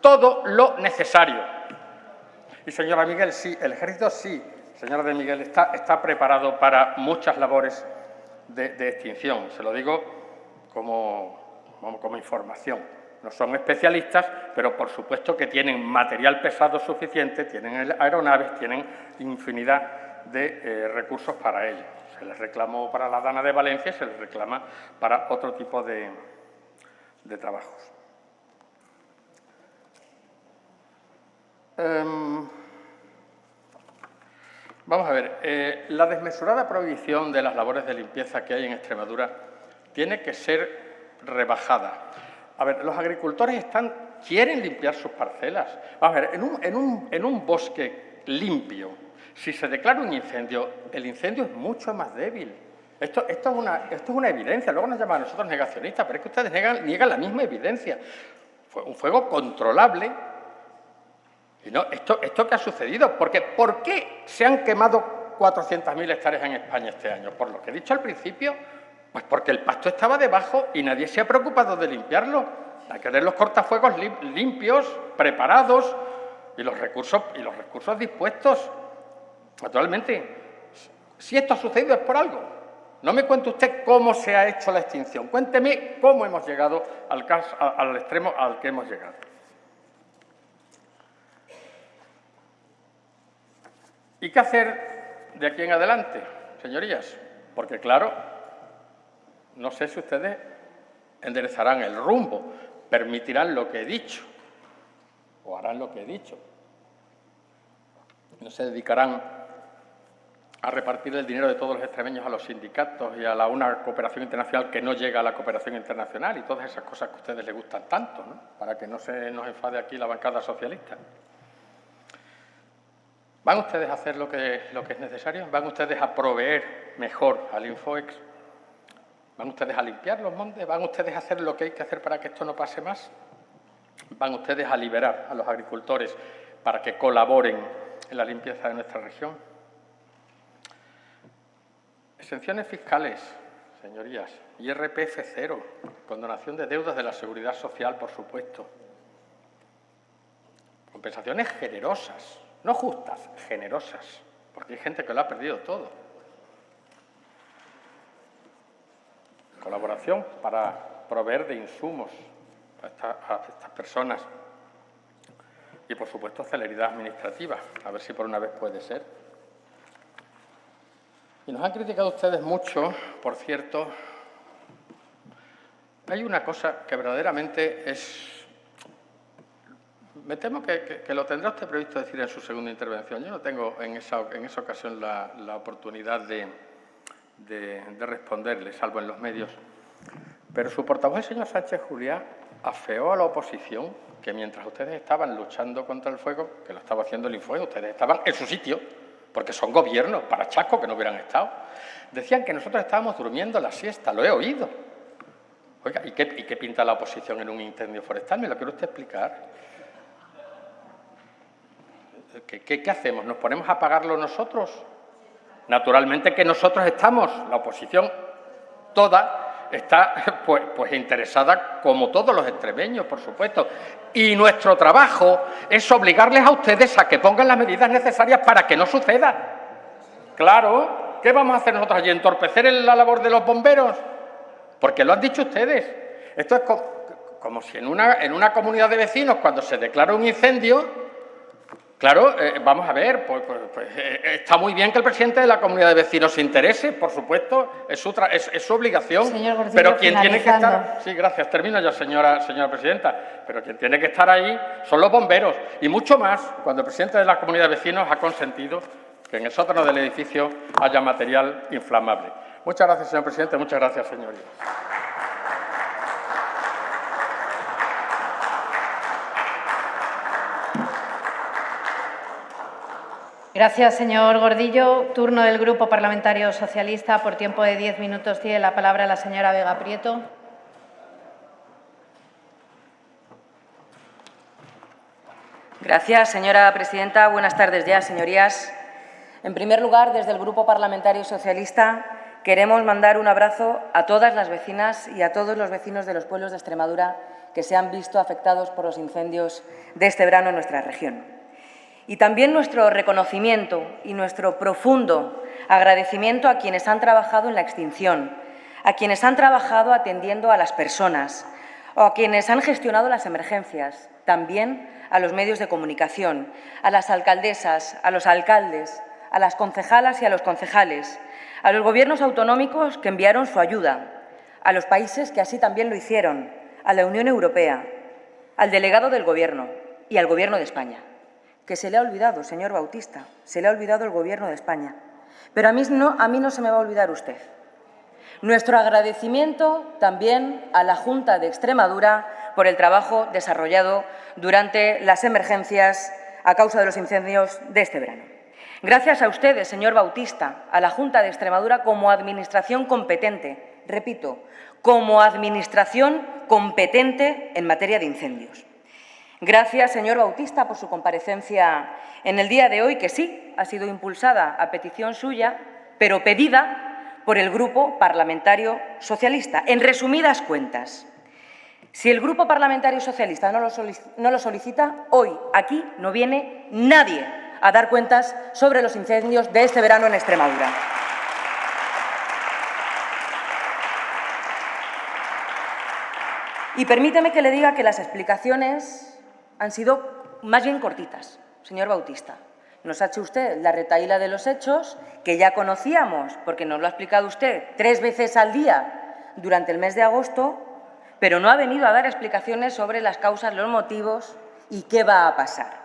Todo lo necesario. Y señora Miguel, sí, el ejército sí, señora de Miguel, está preparado para muchas labores de extinción. Se lo digo como información. No son especialistas, pero por supuesto que tienen material pesado suficiente, tienen aeronaves, tienen infinidad de recursos para ello. Se les reclamó para la Dana de Valencia y se les reclama para otro tipo de trabajos. Vamos a ver, la desmesurada prohibición de las labores de limpieza que hay en Extremadura tiene que ser rebajada. A ver, los agricultores quieren limpiar sus parcelas. Vamos a ver, en un bosque limpio, si se declara un incendio, el incendio es mucho más débil. Esto es una evidencia. Luego nos llaman a nosotros negacionistas, pero es que ustedes niegan la misma evidencia. Fue un fuego controlable. Y no, ¿esto qué ha sucedido? Porque, ¿por qué se han quemado 400.000 hectáreas en España este año? Por lo que he dicho al principio, pues porque el pasto estaba debajo y nadie se ha preocupado de limpiarlo. Hay que tener los cortafuegos limpios, preparados y los recursos dispuestos. Naturalmente, si esto ha sucedido es por algo. No me cuente usted cómo se ha hecho la extinción. Cuénteme cómo hemos llegado al extremo al que hemos llegado. ¿Y qué hacer de aquí en adelante, señorías? Porque, claro, no sé si ustedes enderezarán el rumbo, permitirán lo que he dicho, o harán lo que he dicho. No se dedicarán a repartir el dinero de todos los extremeños a los sindicatos y a una cooperación internacional que no llega a la cooperación internacional y todas esas cosas que a ustedes les gustan tanto, ¿no? Para que no se nos enfade aquí la bancada socialista. ¿Van ustedes a hacer lo que es necesario? ¿Van ustedes a proveer mejor al Infoex? ¿Van ustedes a limpiar los montes? ¿Van ustedes a hacer lo que hay que hacer para que esto no pase más? ¿Van ustedes a liberar a los agricultores para que colaboren en la limpieza de nuestra región? Exenciones fiscales, señorías. IRPF cero. Condonación de deudas de la Seguridad Social, por supuesto. Compensaciones generosas. No justas, generosas, porque hay gente que lo ha perdido todo. Colaboración para proveer de insumos a estas personas. Y, por supuesto, celeridad administrativa. A ver si por una vez puede ser. Y nos han criticado ustedes mucho, por cierto. Hay una cosa que verdaderamente es... Me temo que lo tendrá usted previsto decir en su segunda intervención. Yo no tengo en esa ocasión la oportunidad de responderle, salvo en los medios. Pero su portavoz, el señor Sánchez Juliá, afeó a la oposición que mientras ustedes estaban luchando contra el fuego, que lo estaba haciendo el Infoex, ustedes estaban en su sitio, porque son gobiernos para chasco que no hubieran estado. Decían que nosotros estábamos durmiendo la siesta, lo he oído. Oiga, ¿y qué pinta la oposición en un incendio forestal? ¿Me lo quiere usted explicar? ¿Qué hacemos? ¿Nos ponemos a pagarlo nosotros? Naturalmente que nosotros estamos, la oposición toda está pues interesada, como todos los extremeños, por supuesto. Y nuestro trabajo es obligarles a ustedes a que pongan las medidas necesarias para que no suceda. Claro, ¿qué vamos a hacer nosotros allí? ¿Entorpecer la labor de los bomberos? Porque lo han dicho ustedes. Esto es como si en una comunidad de vecinos, cuando se declara un incendio... Claro, vamos a ver, pues está muy bien que el presidente de la comunidad de vecinos se interese, por supuesto, es su obligación. Señor Gordillo, pero quien tiene que finalizando. estar... Sí, gracias, termino ya, señora presidenta. Pero quien tiene que estar ahí son los bomberos. Y mucho más cuando el presidente de la comunidad de vecinos ha consentido que en el sótano del edificio haya material inflamable. Muchas gracias, señor presidente. Muchas gracias, señorías. Gracias, señor Gordillo. Turno del Grupo Parlamentario Socialista. Por tiempo de 10 minutos tiene la palabra la señora Vega Prieto. Gracias, señora presidenta. Buenas tardes ya, señorías. En primer lugar, desde el Grupo Parlamentario Socialista queremos mandar un abrazo a todas las vecinas y a todos los vecinos de los pueblos de Extremadura que se han visto afectados por los incendios de este verano en nuestra región. Y también nuestro reconocimiento y nuestro profundo agradecimiento a quienes han trabajado en la extinción, a quienes han trabajado atendiendo a las personas o a quienes han gestionado las emergencias, también a los medios de comunicación, a las alcaldesas, a los alcaldes, a las concejalas y a los concejales, a los gobiernos autonómicos que enviaron su ayuda, a los países que así también lo hicieron, a la Unión Europea, al delegado del Gobierno y al Gobierno de España. que se le ha olvidado, señor Bautista, se le ha olvidado el Gobierno de España. Pero a mí no se me va a olvidar usted. Nuestro agradecimiento también a la Junta de Extremadura por el trabajo desarrollado durante las emergencias a causa de los incendios de este verano. Gracias a ustedes, señor Bautista, a la Junta de Extremadura como administración competente, repito, como administración competente en materia de incendios. Gracias, señor Bautista, por su comparecencia en el día de hoy, que sí ha sido impulsada a petición suya, pero pedida por el Grupo Parlamentario Socialista. En resumidas cuentas, si el Grupo Parlamentario Socialista no lo solicita, hoy aquí no viene nadie a dar cuentas sobre los incendios de este verano en Extremadura. Y permíteme que le diga que las explicaciones han sido más bien cortitas, señor Bautista. Nos ha hecho usted la retahíla de los hechos, que ya conocíamos, porque nos lo ha explicado usted 3 veces al día durante el mes de agosto, pero no ha venido a dar explicaciones sobre las causas, los motivos y qué va a pasar.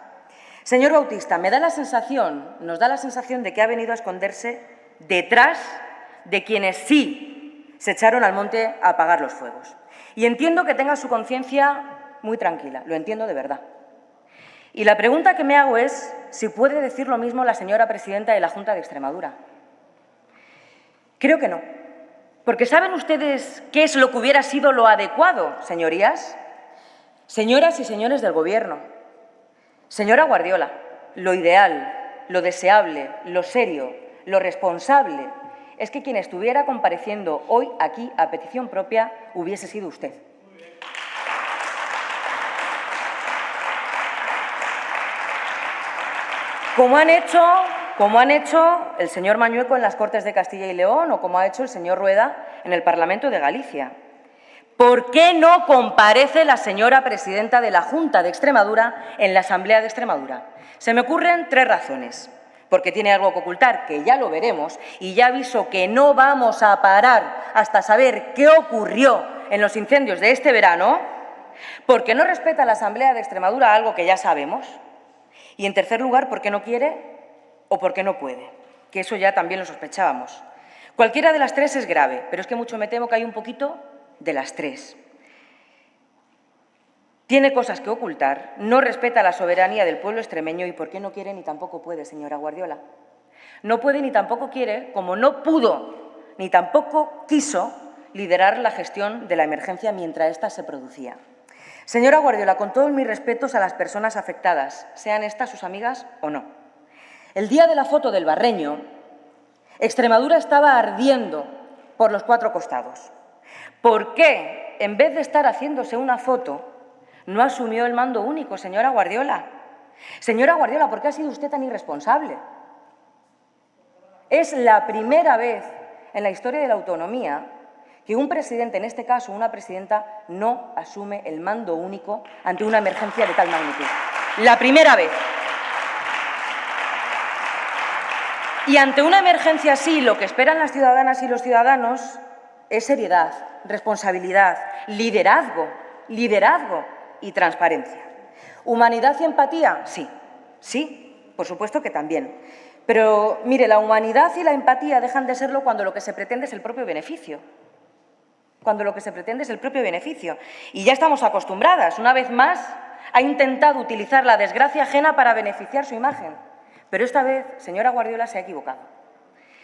Señor Bautista, nos da la sensación de que ha venido a esconderse detrás de quienes sí se echaron al monte a apagar los fuegos. Y entiendo que tenga su conciencia muy tranquila, lo entiendo de verdad. Y la pregunta que me hago es si puede decir lo mismo la señora presidenta de la Junta de Extremadura. Creo que no. Porque ¿saben ustedes qué es lo que hubiera sido lo adecuado, señorías? Señoras y señores del Gobierno, señora Guardiola, lo ideal, lo deseable, lo serio, lo responsable es que quien estuviera compareciendo hoy aquí a petición propia hubiese sido usted. Como han hecho el señor Mañueco en las Cortes de Castilla y León o como ha hecho el señor Rueda en el Parlamento de Galicia. ¿Por qué no comparece la señora presidenta de la Junta de Extremadura en la Asamblea de Extremadura? Se me ocurren 3 razones. Porque tiene algo que ocultar, que ya lo veremos, y ya aviso que no vamos a parar hasta saber qué ocurrió en los incendios de este verano, porque no respeta la Asamblea de Extremadura, algo que ya sabemos, y en tercer lugar, porque no quiere o porque no puede, que eso ya también lo sospechábamos. Cualquiera de las 3 es grave, pero es que mucho me temo que hay un poquito de las 3. Tiene cosas que ocultar, no respeta la soberanía del pueblo extremeño y ¿por qué no quiere ni tampoco puede, señora Guardiola? No puede ni tampoco quiere, como no pudo ni tampoco quiso liderar la gestión de la emergencia mientras ésta se producía. Señora Guardiola, con todos mis respetos a las personas afectadas, sean estas sus amigas o no. El día de la foto del Barreño, Extremadura estaba ardiendo por los 4 costados. ¿Por qué, en vez de estar haciéndose una foto, no asumió el mando único, señora Guardiola? Señora Guardiola, ¿por qué ha sido usted tan irresponsable? Es la primera vez en la historia de la autonomía que un presidente, en este caso una presidenta, no asume el mando único ante una emergencia de tal magnitud. La primera vez. Y ante una emergencia así, lo que esperan las ciudadanas y los ciudadanos es seriedad, responsabilidad, liderazgo y transparencia. ¿Humanidad y empatía? Sí, por supuesto que también. Pero, mire, la humanidad y la empatía dejan de serlo cuando lo que se pretende es el propio beneficio. Y ya estamos acostumbradas, una vez más, ha intentado utilizar la desgracia ajena para beneficiar su imagen. Pero esta vez, señora Guardiola, se ha equivocado.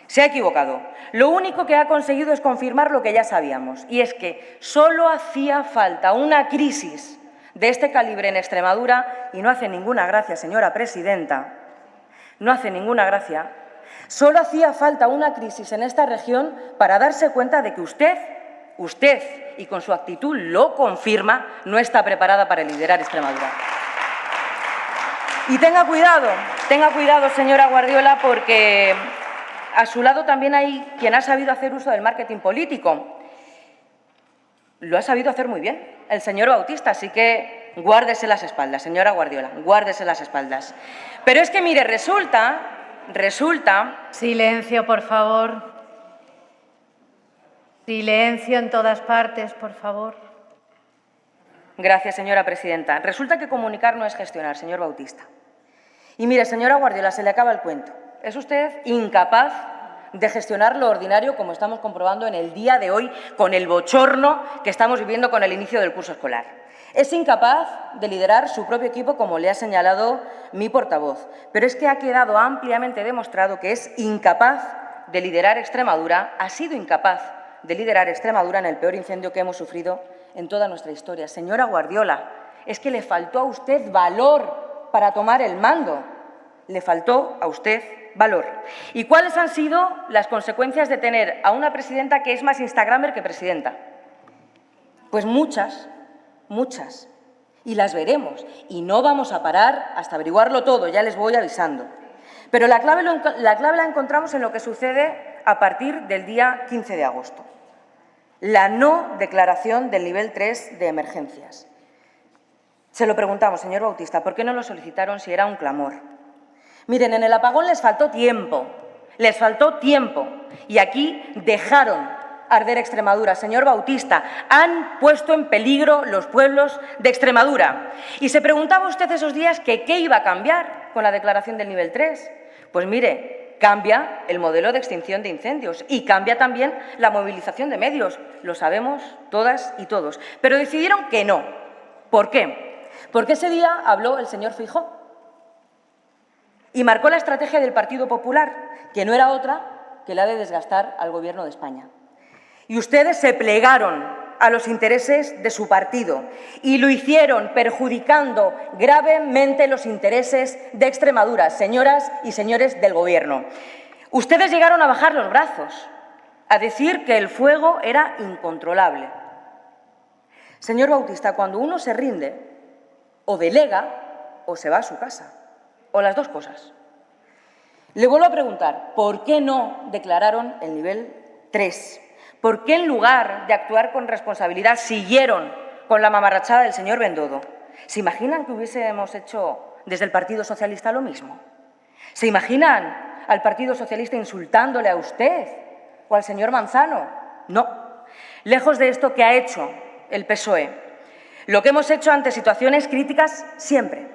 Se ha equivocado. Lo único que ha conseguido es confirmar lo que ya sabíamos, y es que solo hacía falta una crisis de este calibre en Extremadura, y no hace ninguna gracia, señora presidenta, no hace ninguna gracia, solo hacía falta una crisis en esta región para darse cuenta de que usted, y con su actitud lo confirma, no está preparada para liderar Extremadura. Y tenga cuidado, señora Guardiola, porque a su lado también hay quien ha sabido hacer uso del marketing político. Lo ha sabido hacer muy bien el señor Bautista, así que guárdese las espaldas, señora Guardiola, guárdese las espaldas. Pero es que, mire, resulta... Silencio, por favor. Silencio en todas partes, por favor. Gracias, señora presidenta. Resulta que comunicar no es gestionar, señor Bautista. Y mire, señora Guardiola, se le acaba el cuento. Es usted incapaz de gestionar lo ordinario, como estamos comprobando en el día de hoy, con el bochorno que estamos viviendo con el inicio del curso escolar. Es incapaz de liderar su propio equipo, como le ha señalado mi portavoz. Pero es que ha quedado ampliamente demostrado que es incapaz de liderar Extremadura, ha sido incapaz de liderar Extremadura en el peor incendio que hemos sufrido en toda nuestra historia. Señora Guardiola, es que le faltó a usted valor para tomar el mando. Le faltó a usted valor. ¿Y cuáles han sido las consecuencias de tener a una presidenta que es más instagramer que presidenta? Pues muchas. Muchas, y las veremos, y no vamos a parar hasta averiguarlo todo, ya les voy avisando. Pero la clave la encontramos en lo que sucede a partir del día 15 de agosto. La no declaración del nivel 3 de emergencias. Se lo preguntamos, señor Bautista, ¿por qué no lo solicitaron si era un clamor? Miren, en el apagón les faltó tiempo, y aquí dejaron arder Extremadura. Señor Bautista, han puesto en peligro los pueblos de Extremadura. Y se preguntaba usted esos días que qué iba a cambiar con la declaración del nivel 3. Pues mire, cambia el modelo de extinción de incendios y cambia también la movilización de medios. Lo sabemos todas y todos. Pero decidieron que no. ¿Por qué? Porque ese día habló el señor Feijóo y marcó la estrategia del Partido Popular, que no era otra que la de desgastar al Gobierno de España. Y ustedes se plegaron a los intereses de su partido y lo hicieron perjudicando gravemente los intereses de Extremadura, señoras y señores del Gobierno. Ustedes llegaron a bajar los brazos, a decir que el fuego era incontrolable. Señor Bautista, cuando uno se rinde, o delega o se va a su casa, o las dos cosas. Le vuelvo a preguntar, ¿por qué no declararon el nivel 3? ¿Por qué en lugar de actuar con responsabilidad siguieron con la mamarrachada del señor Bendodo? ¿Se imaginan que hubiésemos hecho desde el Partido Socialista lo mismo? ¿Se imaginan al Partido Socialista insultándole a usted o al señor Manzano? No. Lejos de esto, ¿qué ha hecho el PSOE? Lo que hemos hecho ante situaciones críticas siempre,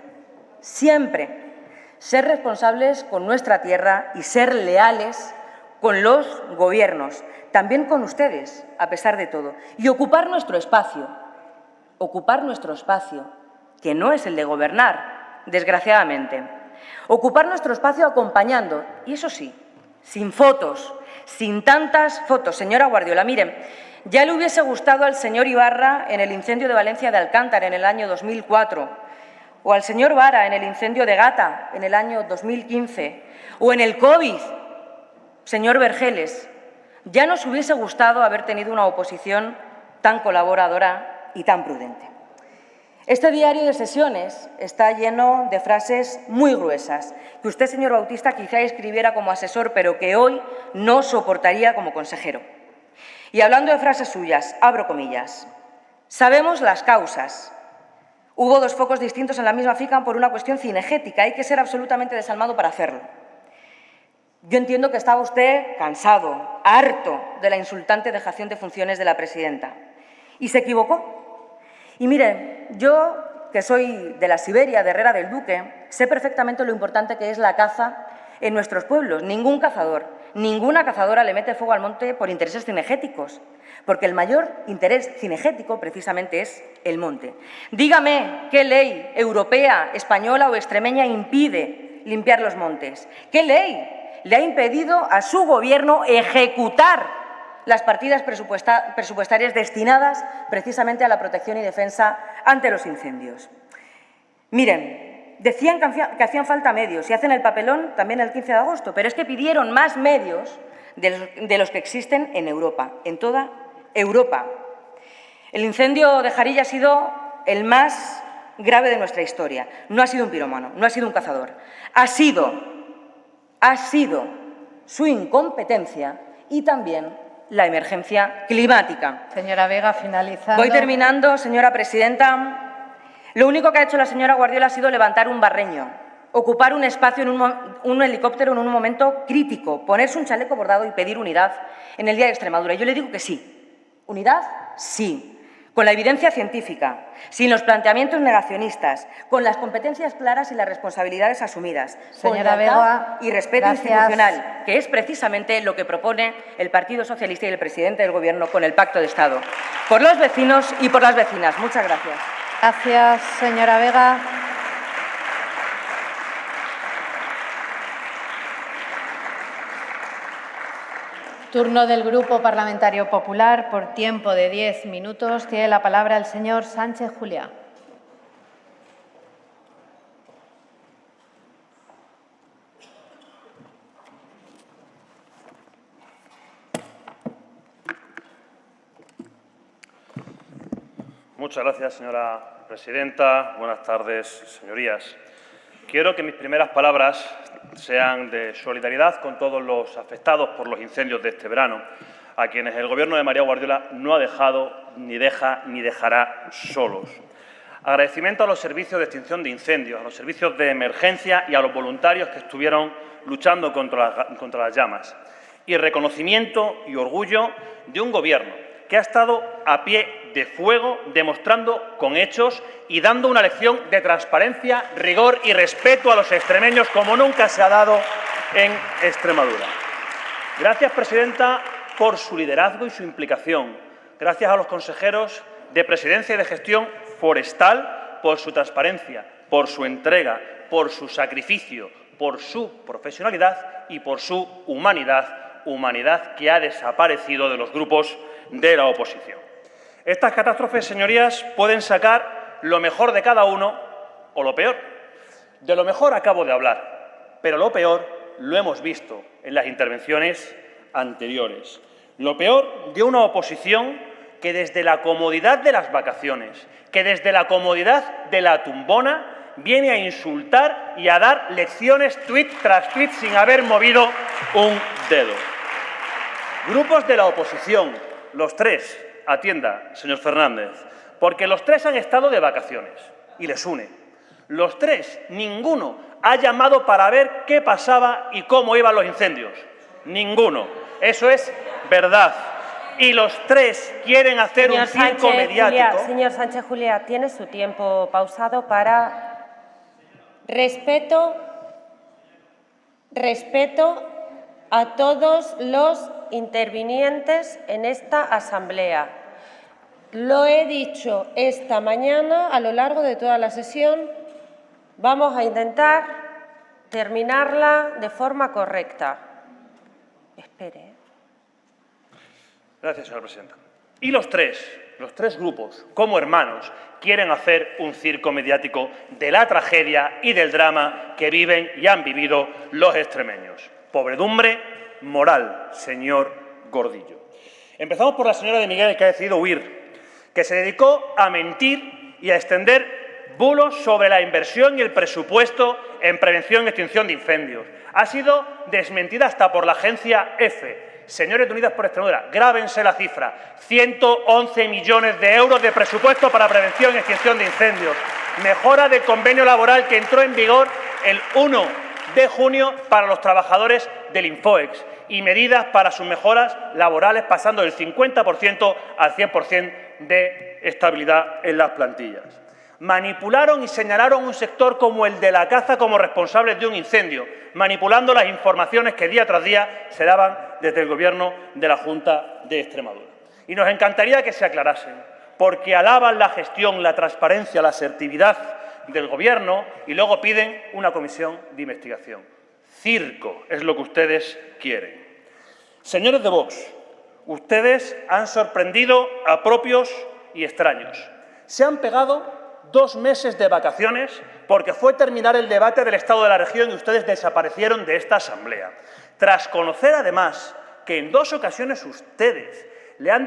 ser responsables con nuestra tierra y ser leales con los gobiernos, también con ustedes, a pesar de todo, y ocupar nuestro espacio, que no es el de gobernar, desgraciadamente. Ocupar nuestro espacio acompañando, y eso sí, sin fotos, sin tantas fotos. Señora Guardiola, miren, ya le hubiese gustado al señor Ibarra en el incendio de Valencia de Alcántara en el año 2004, o al señor Vara en el incendio de Gata en el año 2015, o en el COVID, señor Vergeles. Ya nos hubiese gustado haber tenido una oposición tan colaboradora y tan prudente. Este diario de sesiones está lleno de frases muy gruesas, que usted, señor Bautista, quizá escribiera como asesor, pero que hoy no soportaría como consejero. Y hablando de frases suyas, abro comillas, sabemos las causas. Hubo dos focos distintos en la misma finca por una cuestión cinegética. Hay que ser absolutamente desalmado para hacerlo. Yo entiendo que estaba usted cansado, harto de la insultante dejación de funciones de la presidenta. Y se equivocó. Y mire, yo, que soy de la Siberia, de Herrera del Duque, sé perfectamente lo importante que es la caza en nuestros pueblos. Ningún cazador, ninguna cazadora le mete fuego al monte por intereses cinegéticos, porque el mayor interés cinegético precisamente es el monte. Dígame qué ley europea, española o extremeña impide limpiar los montes. ¿Qué ley le ha impedido a su Gobierno ejecutar las partidas presupuestarias destinadas precisamente a la protección y defensa ante los incendios? Miren, decían que hacían falta medios y hacen el papelón también el 15 de agosto, pero es que pidieron más medios de los que existen en Europa, en toda Europa. El incendio de Jarilla ha sido el más grave de nuestra historia. No ha sido un pirómano, no ha sido un cazador. Ha sido su incompetencia y también la emergencia climática. Señora Vega, finalizando. Voy terminando, señora presidenta. Lo único que ha hecho la señora Guardiola ha sido levantar un barreño, ocupar un espacio en un helicóptero en un momento crítico, ponerse un chaleco bordado y pedir unidad en el Día de Extremadura. Yo le digo que sí. ¿Unidad? Sí. con la evidencia científica, sin los planteamientos negacionistas, con las competencias claras y las responsabilidades asumidas, Señora con lealtad Vega, y respeto gracias. institucional, que es precisamente lo que propone el Partido Socialista y el presidente del Gobierno con el Pacto de Estado. Por los vecinos y por las vecinas. Muchas gracias. Gracias, señora Vega. Turno del Grupo Parlamentario Popular. Por tiempo de 10 minutos tiene la palabra el señor Sánchez Juliá. Muchas gracias, señora presidenta. Buenas tardes, señorías. Quiero que mis primeras palabras sean de solidaridad con todos los afectados por los incendios de este verano, a quienes el Gobierno de María Guardiola no ha dejado, ni deja, ni dejará solos. Agradecimiento a los servicios de extinción de incendios, a los servicios de emergencia y a los voluntarios que estuvieron luchando contra las llamas. Y reconocimiento y orgullo de un Gobierno que ha estado a pie de fuego, demostrando con hechos y dando una lección de transparencia, rigor y respeto a los extremeños como nunca se ha dado en Extremadura. Gracias, presidenta, por su liderazgo y su implicación. Gracias a los consejeros de Presidencia y de Gestión Forestal por su transparencia, por su entrega, por su sacrificio, por su profesionalidad y por su humanidad que ha desaparecido de los grupos de la oposición. Estas catástrofes, señorías, pueden sacar lo mejor de cada uno o lo peor. De lo mejor acabo de hablar, pero lo peor lo hemos visto en las intervenciones anteriores. Lo peor de una oposición que desde la comodidad de las vacaciones, que desde la comodidad de la tumbona, viene a insultar y a dar lecciones tuit tras tuit sin haber movido un dedo. Grupos de la oposición, los tres, atienda, señor Fernández, porque los tres han estado de vacaciones y les une. Los tres, ninguno ha llamado para ver qué pasaba y cómo iban los incendios. Ninguno. Eso es verdad. Y los tres quieren hacer un circo mediático. Señor Sánchez Juliá, tiene su tiempo pausado para respeto a todos los intervinientes en esta asamblea. Lo he dicho esta mañana a lo largo de toda la sesión. Vamos a intentar terminarla de forma correcta. Espere. Gracias, señora presidenta. Y los tres grupos, como hermanos, quieren hacer un circo mediático de la tragedia y del drama que viven y han vivido los extremeños. Pobredumbre moral, señor Gordillo. Empezamos por la señora de Miguel, que ha decidido huir, que se dedicó a mentir y a extender bulos sobre la inversión y el presupuesto en prevención y extinción de incendios. Ha sido desmentida hasta por la agencia EFE. Señores de Unidas por Extremadura, grábense la cifra. 111 millones de euros de presupuesto para prevención y extinción de incendios. Mejora del convenio laboral que entró en vigor el 1 de junio para los trabajadores del Infoex y medidas para sus mejoras laborales, pasando del 50% al 100% de estabilidad en las plantillas. Manipularon y señalaron un sector como el de la caza como responsables de un incendio, manipulando las informaciones que día tras día se daban desde el Gobierno de la Junta de Extremadura. Y nos encantaría que se aclarasen, porque alaban la gestión, la transparencia, la asertividad del Gobierno y luego piden una comisión de investigación. Circo es lo que ustedes quieren. Señores de Vox, ustedes han sorprendido a propios y extraños. Se han pegado 2 meses de vacaciones porque fue terminar el debate del Estado de la región y ustedes desaparecieron de esta asamblea. Tras conocer, además, que en 2 ocasiones ustedes le han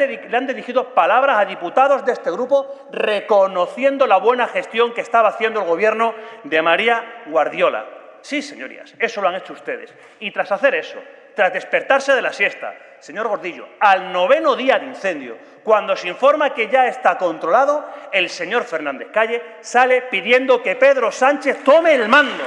dirigido palabras a diputados de este grupo reconociendo la buena gestión que estaba haciendo el Gobierno de María Guardiola. Sí, señorías, eso lo han hecho ustedes. Y tras hacer eso, tras despertarse de la siesta, señor Gordillo, al 9º día de incendio, cuando se informa que ya está controlado, el señor Fernández Calle sale pidiendo que Pedro Sánchez tome el mando.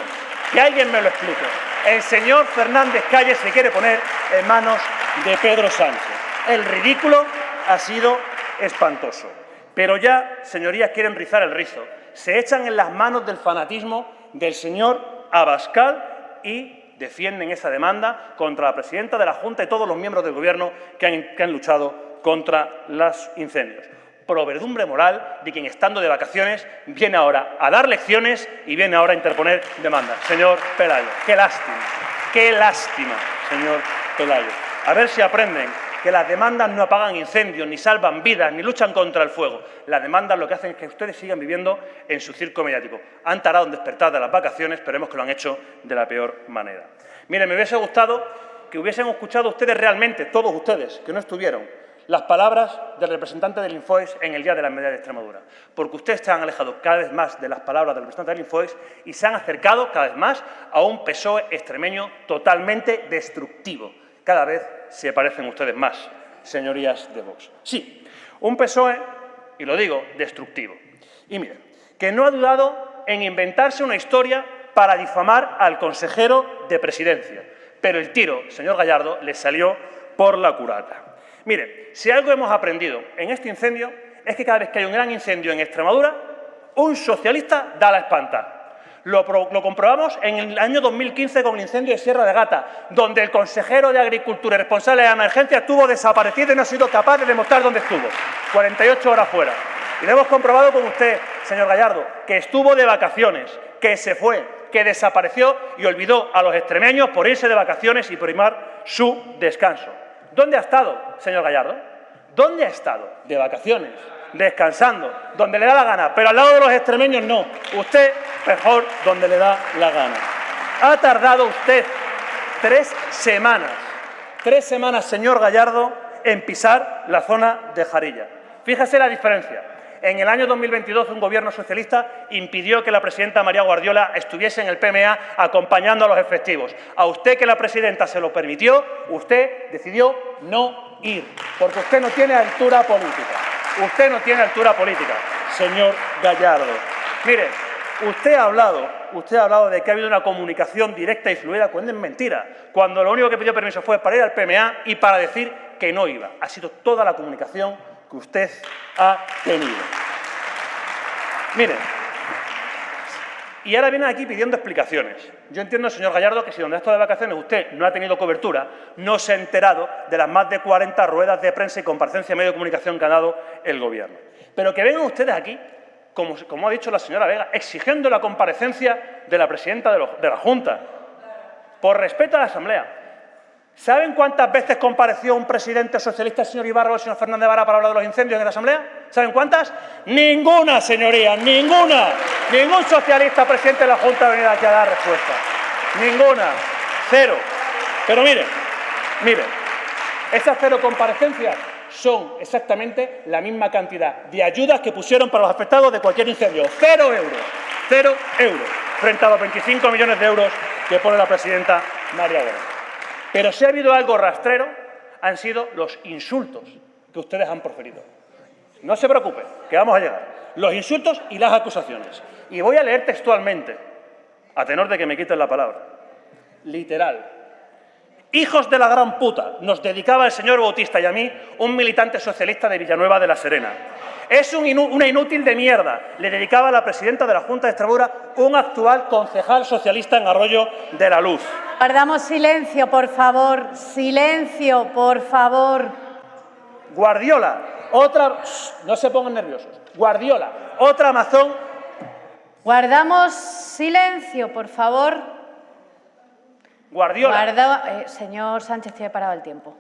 Que alguien me lo explique. El señor Fernández Calle se quiere poner en manos de Pedro Sánchez. El ridículo ha sido espantoso. Pero ya, señorías, quieren rizar el rizo. Se echan en las manos del fanatismo del señor Abascal y defienden esa demanda contra la presidenta de la Junta y todos los miembros del Gobierno que han luchado contra los incendios. Provedumbre moral de quien, estando de vacaciones, viene ahora a dar lecciones y viene ahora a interponer demandas. Señor Pelayo, qué lástima, señor Pelayo. A ver si aprenden que las demandas no apagan incendios, ni salvan vidas, ni luchan contra el fuego. Las demandas lo que hacen es que ustedes sigan viviendo en su circo mediático. Han tardado en despertar de las vacaciones, pero vemos que lo han hecho de la peor manera. Miren, me hubiese gustado que hubiesen escuchado ustedes realmente, todos ustedes, que no estuvieron, las palabras del representante del Infoes en el Día de la Media de Extremadura, porque ustedes se han alejado cada vez más de las palabras del representante del Infoes y se han acercado cada vez más a un PSOE extremeño totalmente destructivo. Cada vez se parecen ustedes más, señorías de Vox. Sí, un PSOE, y lo digo, destructivo. Y miren, que no ha dudado en inventarse una historia para difamar al consejero de Presidencia, pero el tiro, señor Gallardo, le salió por la culata. Miren, si algo hemos aprendido en este incendio es que cada vez que hay un gran incendio en Extremadura, un socialista da la espanta. Lo comprobamos en el año 2015 con el incendio de Sierra de Gata, donde el consejero de Agricultura y responsable de la emergencia estuvo desaparecido y no ha sido capaz de demostrar dónde estuvo. 48 horas fuera. Y lo hemos comprobado con usted, señor Gallardo, que estuvo de vacaciones, que se fue, que desapareció y olvidó a los extremeños por irse de vacaciones y primar su descanso. ¿Dónde ha estado, señor Gallardo? ¿Dónde ha estado? De vacaciones, descansando, donde le da la gana, pero al lado de los extremeños no. Usted, mejor, donde le da la gana. Ha tardado usted 3 semanas, señor Gallardo, en pisar la zona de Jarilla. Fíjese la diferencia. En el año 2022, un Gobierno socialista impidió que la presidenta María Guardiola estuviese en el PMA acompañando a los efectivos. A usted, que la presidenta se lo permitió, usted decidió no ir, porque usted no tiene altura política. Usted no tiene altura política, señor Gallardo. Mire, usted ha hablado de que ha habido una comunicación directa y fluida, cuando es mentira, cuando lo único que pidió permiso fue para ir al PMA y para decir que no iba. Ha sido toda la comunicación que usted ha tenido. Miren, y ahora vienen aquí pidiendo explicaciones. Yo entiendo, señor Gallardo, que si donde ha estado de vacaciones usted no ha tenido cobertura, no se ha enterado de las más de 40 ruedas de prensa y comparecencia de medio de comunicación que ha dado el Gobierno. Pero que vengan ustedes aquí, como ha dicho la señora Vega, exigiendo la comparecencia de la presidenta de la Junta, por respeto a la Asamblea. ¿Saben cuántas veces compareció un presidente socialista, el señor Ibarra o el señor Fernández Vara, para hablar de los incendios en la Asamblea? ¿Saben cuántas? ¡Ninguna, señorías! ¡Ninguna! Ningún socialista presidente de la Junta ha venido aquí a dar respuesta. ¡Ninguna! ¡Cero! Pero miren, esas 0 comparecencias son exactamente la misma cantidad de ayudas que pusieron para los afectados de cualquier incendio. 0 euros. 0 euros. Frente a los 25 millones de euros que pone la presidenta María Guardiola. Pero si ha habido algo rastrero, han sido los insultos que ustedes han proferido. No se preocupen, que vamos a llegar. Los insultos y las acusaciones. Y voy a leer textualmente, a tenor de que me quiten la palabra. Literal. Hijos de la gran puta, nos dedicaba el señor Bautista y a mí, un militante socialista de Villanueva de la Serena. Es una inútil de mierda, le dedicaba a la presidenta de la Junta de Extremadura, un actual concejal socialista en Arroyo de la Luz. Guardamos silencio, por favor. Silencio, por favor. Guardiola, otra... No se pongan nerviosos. Guardiola, otra amazón... Guardamos silencio, por favor. Guardiola... señor Sánchez, tiene parado el tiempo.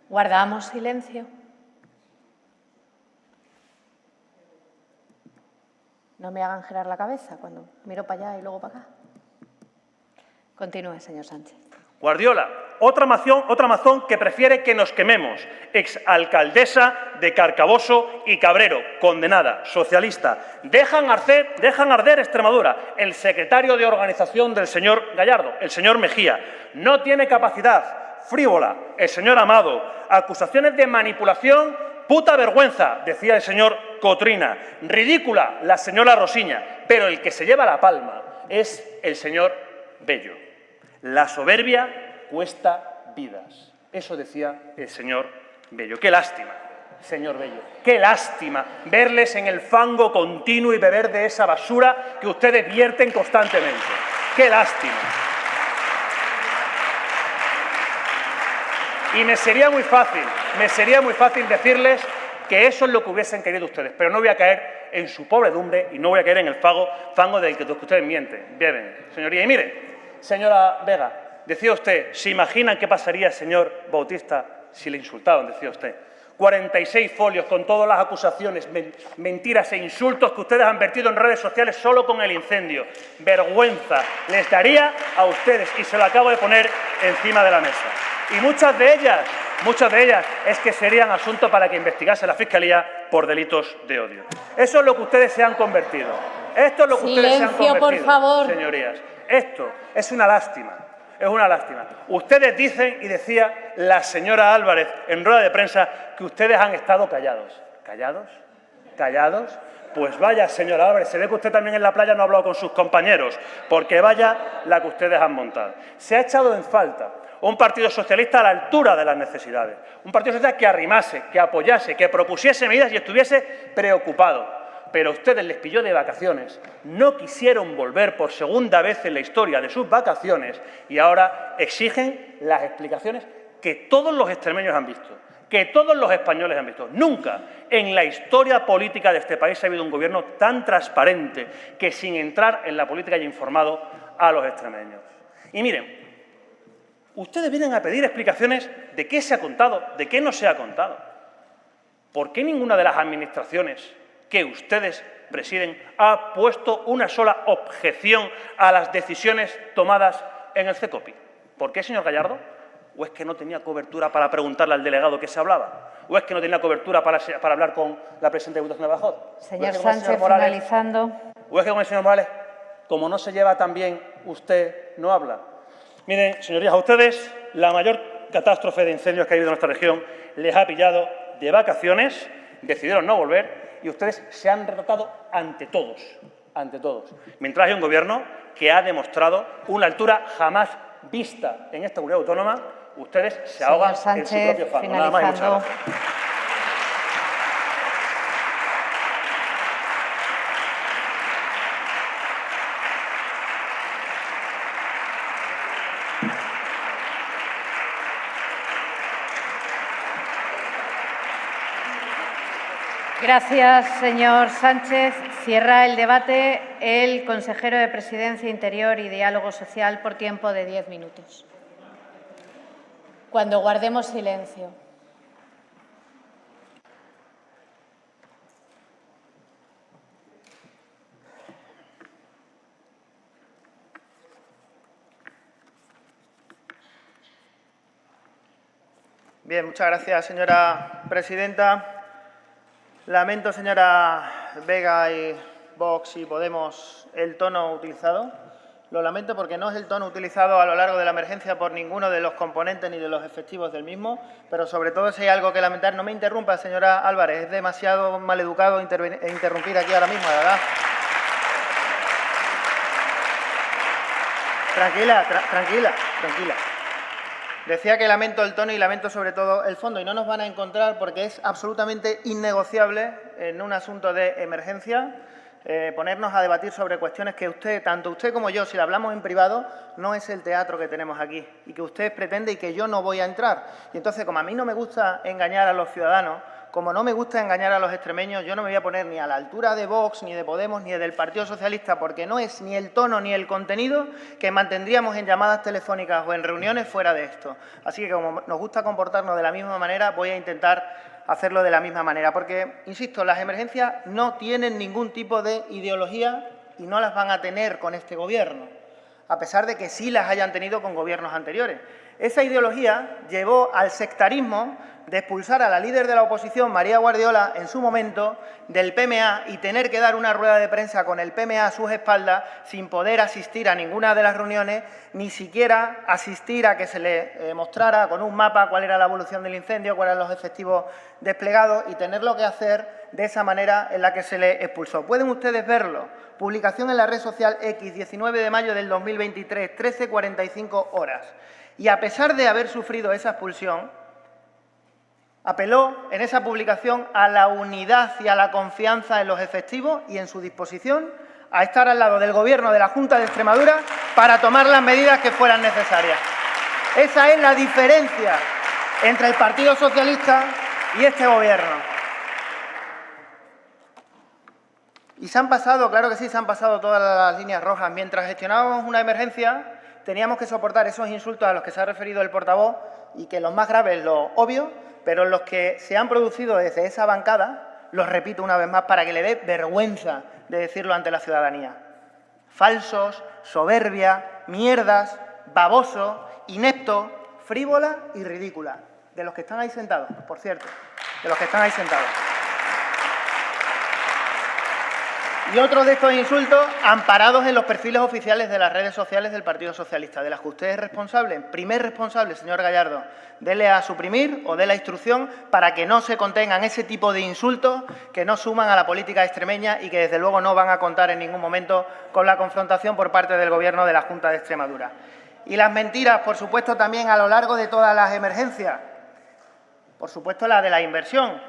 Guardamos silencio. No me hagan girar la cabeza cuando miro para allá y luego para acá. Continúe, señor Sánchez. Guardiola, otra amazón que prefiere que nos quememos. Exalcaldesa de Carcaboso y Cabrero, condenada, socialista. Dejan arder Extremadura. El secretario de organización del señor Gallardo, el señor Mejía. No tiene capacidad. Frívola, el señor Amado. Acusaciones de manipulación. Puta vergüenza, decía el señor Cotrina. Ridícula, la señora Rosiña. Pero el que se lleva la palma es el señor Bello. La soberbia cuesta vidas. Eso decía el señor Bello. ¡Qué lástima, señor Bello! ¡Qué lástima verles en el fango continuo y beber de esa basura que ustedes vierten constantemente! ¡Qué lástima! Y me sería muy fácil decirles que eso es lo que hubiesen querido ustedes, pero no voy a caer en su pobredumbre y no voy a caer en el fango del que ustedes mienten, beben, señoría. Y mire, señora Vega, decía usted, ¿se imaginan qué pasaría, señor Bautista, si le insultaban? Decía usted. 46 folios con todas las acusaciones, mentiras e insultos que ustedes han vertido en redes sociales solo con el incendio. Vergüenza les daría a ustedes, y se lo acabo de poner encima de la mesa. Y muchas de ellas es que serían asunto para que investigase la Fiscalía por delitos de odio. Eso es lo que ustedes se han convertido. Esto es lo que ustedes se han convertido, por favor. Señorías. Esto es una lástima. Es una lástima. Ustedes dicen, y decía la señora Álvarez en rueda de prensa, que ustedes han estado callados. ¿Callados? ¿Callados? Pues vaya, señora Álvarez, se ve que usted también en la playa no ha hablado con sus compañeros, porque vaya la que ustedes han montado. Se ha echado en falta un partido socialista a la altura de las necesidades, un partido socialista que arrimase, que apoyase, que propusiese medidas y estuviese preocupado. Pero a ustedes les pilló de vacaciones, no quisieron volver por segunda vez en la historia de sus vacaciones y ahora exigen las explicaciones que todos los extremeños han visto, que todos los españoles han visto. Nunca en la historia política de este país ha habido un gobierno tan transparente que sin entrar en la política haya informado a los extremeños. Y miren, ustedes vienen a pedir explicaciones de qué se ha contado, de qué no se ha contado. ¿Por qué ninguna de las administraciones que ustedes presiden ha puesto una sola objeción a las decisiones tomadas en el CECOPI? ¿Por qué, señor Gallardo? ¿O es que no tenía cobertura para preguntarle al delegado qué se hablaba? ¿O es que no tenía cobertura para hablar con la presidenta de Diputación de Badajoz? Señor Sánchez, finalizando. ¿O es que con el señor Morales, como no se lleva tan bien, usted no habla? Miren, señorías, a ustedes la mayor catástrofe de incendios que ha habido en nuestra región les ha pillado de vacaciones, decidieron no volver y ustedes se han retratado ante todos, mientras hay un gobierno que ha demostrado una altura jamás vista en esta comunidad autónoma. Ustedes se ahogan en su propio fango. Nada más y muchas gracias. Gracias, señor Sánchez. Cierra el debate el consejero de Presidencia, Interior y Diálogo Social por tiempo de 10 minutos. Cuando guardemos silencio. Bien, muchas gracias, señora presidenta. Lamento, señora Vega y Vox y Podemos, el tono utilizado. Lo lamento porque no es el tono utilizado a lo largo de la emergencia por ninguno de los componentes ni de los efectivos del mismo, pero sobre todo si hay algo que lamentar. No me interrumpa, señora Álvarez, es demasiado maleducado interrumpir aquí ahora mismo, de verdad. Tranquila. Decía que lamento el tono y lamento sobre todo el fondo, y no nos van a encontrar porque es absolutamente innegociable en un asunto de emergencia ponernos a debatir sobre cuestiones que usted, tanto usted como yo, si la hablamos en privado, no es el teatro que tenemos aquí y que usted pretende y que yo no voy a entrar. Y entonces, como a mí no me gusta engañar a los ciudadanos, como no me gusta engañar a los extremeños, yo no me voy a poner ni a la altura de Vox, ni de Podemos, ni del Partido Socialista, porque no es ni el tono ni el contenido que mantendríamos en llamadas telefónicas o en reuniones fuera de esto. Así que, como nos gusta comportarnos de la misma manera, voy a intentar hacerlo de la misma manera. Porque, insisto, las emergencias no tienen ningún tipo de ideología y no las van a tener con este Gobierno, a pesar de que sí las hayan tenido con gobiernos anteriores. Esa ideología llevó al sectarismo de expulsar a la líder de la oposición, María Guardiola, en su momento, del PMA y tener que dar una rueda de prensa con el PMA a sus espaldas sin poder asistir a ninguna de las reuniones, ni siquiera asistir a que se le mostrara con un mapa cuál era la evolución del incendio, cuáles eran los efectivos desplegados y tenerlo que hacer de esa manera en la que se le expulsó. Pueden ustedes verlo. Publicación en la red social X, 19 de mayo del 2023, 13:45 horas. Y a pesar de haber sufrido esa expulsión, apeló en esa publicación a la unidad y a la confianza en los efectivos y en su disposición a estar al lado del Gobierno de la Junta de Extremadura para tomar las medidas que fueran necesarias. Esa es la diferencia entre el Partido Socialista y este Gobierno. Y se han pasado, claro que sí, se han pasado todas las líneas rojas. Mientras gestionábamos una emergencia, teníamos que soportar esos insultos a los que se ha referido el portavoz y que los más graves, los obvios, pero los que se han producido desde esa bancada, los repito una vez más para que le dé vergüenza de decirlo ante la ciudadanía. Falsos, soberbia, mierdas, baboso, inepto, frívola y ridícula. De los que están ahí sentados, por cierto, de los que están ahí sentados. Y otros de estos insultos amparados en los perfiles oficiales de las redes sociales del Partido Socialista, de las que usted es responsable, primer responsable, señor Gallardo. Dele a suprimir o dé la instrucción para que no se contengan ese tipo de insultos que no suman a la política extremeña y que desde luego no van a contar en ningún momento con la confrontación por parte del Gobierno de la Junta de Extremadura. Y las mentiras, por supuesto, también a lo largo de todas las emergencias. Por supuesto, la de la inversión.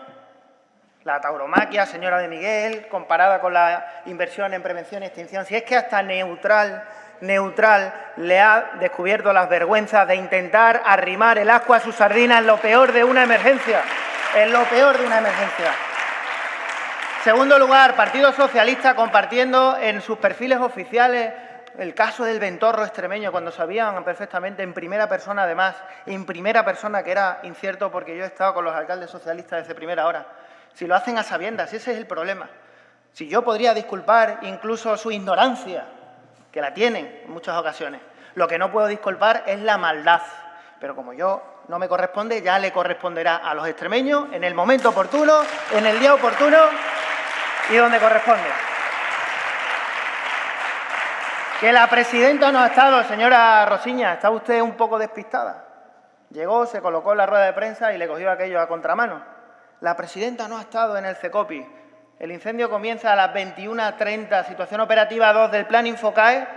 La tauromaquia, señora de Miguel, comparada con la inversión en prevención y extinción. Si es que hasta Neutral le ha descubierto las vergüenzas de intentar arrimar el ascua a su sardina en lo peor de una emergencia. En lo peor de una emergencia. Segundo lugar, Partido Socialista compartiendo en sus perfiles oficiales el caso del Ventorro extremeño, cuando sabían perfectamente en primera persona, además, en primera persona, que era incierto porque yo he estado con los alcaldes socialistas desde primera hora. Si lo hacen a sabiendas, ese es el problema. Si yo podría disculpar incluso su ignorancia, que la tienen en muchas ocasiones, lo que no puedo disculpar es la maldad. Pero como yo no me corresponde, ya le corresponderá a los extremeños en el momento oportuno, en el día oportuno y donde corresponde. Que la presidenta no ha estado, señora Rosiña, está usted un poco despistada. Llegó, se colocó en la rueda de prensa y le cogió aquello a contramano. La presidenta no ha estado en el CECOPI. El incendio comienza a las 21:30, situación operativa 2 del Plan Infocae,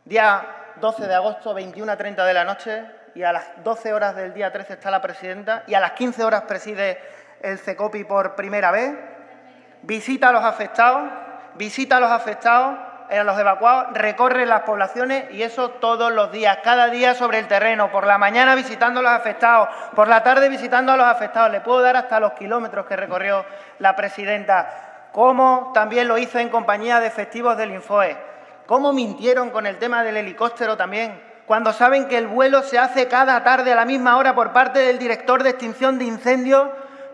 día 12 de agosto, 21:30 de la noche, y a las 12 horas del día 13 está la presidenta, y a las 15 horas preside el CECOPI por primera vez. Visita a los afectados, a los evacuados, recorre las poblaciones y eso todos los días, cada día sobre el terreno, por la mañana visitando a los afectados, por la tarde visitando a los afectados. Le puedo dar hasta los kilómetros que recorrió la presidenta, como también lo hizo en compañía de efectivos del Infoe. Cómo mintieron con el tema del helicóptero también, cuando saben que el vuelo se hace cada tarde a la misma hora por parte del director de extinción de incendios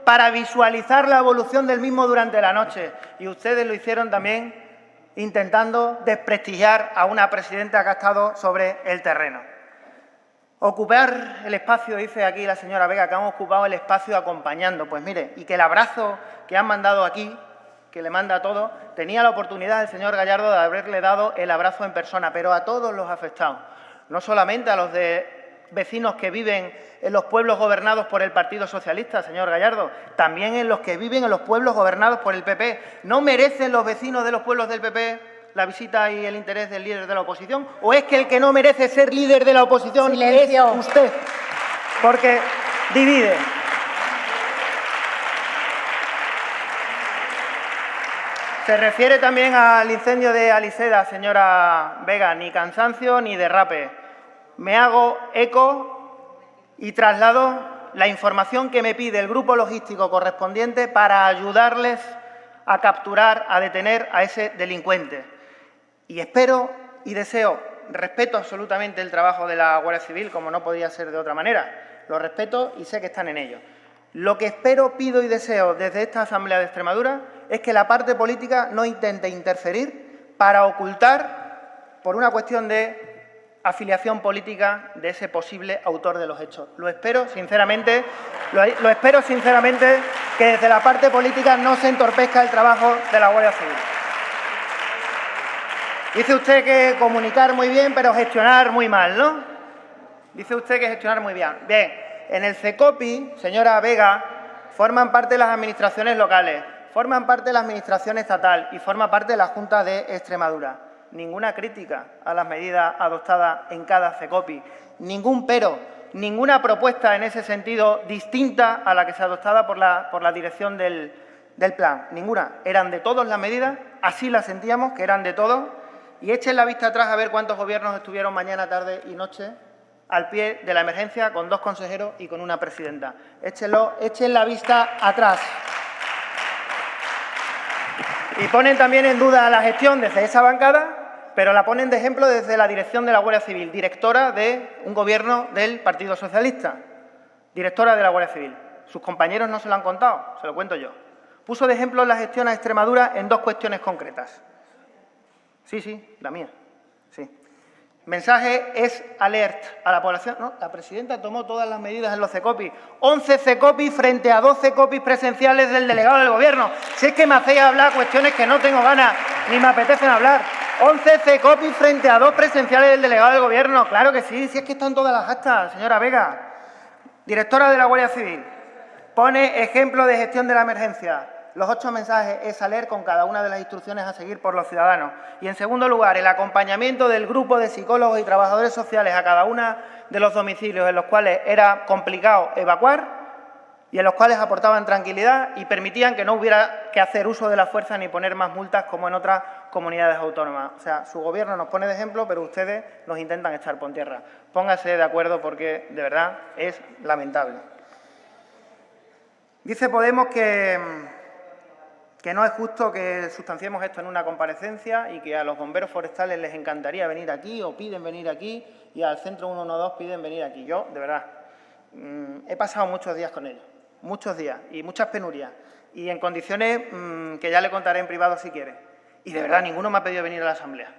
para visualizar la evolución del mismo durante la noche. Y ustedes lo hicieron también intentando desprestigiar a una presidenta que ha estado sobre el terreno. Ocupar el espacio, dice aquí la señora Vega, que han ocupado el espacio acompañando. Pues mire, y que el abrazo que han mandado aquí, que le manda a todos, tenía la oportunidad el señor Gallardo de haberle dado el abrazo en persona, pero a todos los afectados, no solamente a los de vecinos que viven en los pueblos gobernados por el Partido Socialista, señor Gallardo, también en los que viven en los pueblos gobernados por el PP. ¿No merecen los vecinos de los pueblos del PP la visita y el interés del líder de la oposición? ¿O es que el que no merece ser líder de la oposición es usted? Porque divide. Se refiere también al incendio de Aliseda, señora Vega, ni cansancio ni derrape. Me hago eco y traslado la información que me pide el grupo logístico correspondiente para ayudarles a capturar, a detener a ese delincuente. Y espero y deseo, respeto absolutamente el trabajo de la Guardia Civil, como no podía ser de otra manera. Lo respeto y sé que están en ello. Lo que espero, pido y deseo desde esta Asamblea de Extremadura es que la parte política no intente interferir para ocultar, por una cuestión de afiliación política, de ese posible autor de los hechos. Lo espero sinceramente que desde la parte política no se entorpezca el trabajo de la Guardia Civil. Dice usted que comunicar muy bien, pero gestionar muy mal, ¿no? Dice usted que gestionar muy bien. Bien, en el CECOPI, señora Vega, forman parte las administraciones locales, forman parte de la Administración estatal y forma parte de la Junta de Extremadura. Ninguna crítica a las medidas adoptadas en cada CECOPI. ningún pero, ninguna propuesta en ese sentido distinta a la que se adoptaba por la dirección del plan. Ninguna. Eran de todos las medidas, así las sentíamos, que eran de todos. Y echen la vista atrás a ver cuántos gobiernos estuvieron mañana, tarde y noche al pie de la emergencia con 2 consejeros y con una presidenta. Echen la vista atrás. Y ponen también en duda la gestión desde esa bancada, pero la ponen de ejemplo desde la dirección de la Guardia Civil, directora de un gobierno del Partido Socialista, directora de la Guardia Civil. Sus compañeros no se lo han contado, se lo cuento yo. Puso de ejemplo la gestión a Extremadura en 2 cuestiones concretas. Sí, la mía, sí. Mensaje es alert a la población. No, la presidenta tomó todas las medidas en los CECOPI. 11 CECOPI frente a 12 CECOPI presenciales del delegado del Gobierno. Si es que me hacéis hablar cuestiones que no tengo ganas ni me apetecen hablar. 11 CECOPI frente a 2 presenciales del delegado del Gobierno. Claro que sí, si es que están todas las actas, señora Vega. Directora de la Guardia Civil. Pone ejemplo de gestión de la emergencia. Los 8 mensajes es alert con cada una de las instrucciones a seguir por los ciudadanos. Y, en segundo lugar, el acompañamiento del grupo de psicólogos y trabajadores sociales a cada uno de los domicilios en los cuales era complicado evacuar y en los cuales aportaban tranquilidad y permitían que no hubiera que hacer uso de la fuerza ni poner más multas como en otras comunidades autónomas. O sea, su Gobierno nos pone de ejemplo, pero ustedes nos intentan echar por tierra. Póngase de acuerdo porque, de verdad, es lamentable. Dice Podemos que no es justo que sustanciemos esto en una comparecencia y que a los bomberos forestales les encantaría venir aquí o piden venir aquí y al Centro 112 piden venir aquí. Yo, de verdad, he pasado muchos días con ellos, muchos días y muchas penurias y en condiciones que ya le contaré en privado si quiere. Y de verdad, ninguno me ha pedido venir a la Asamblea.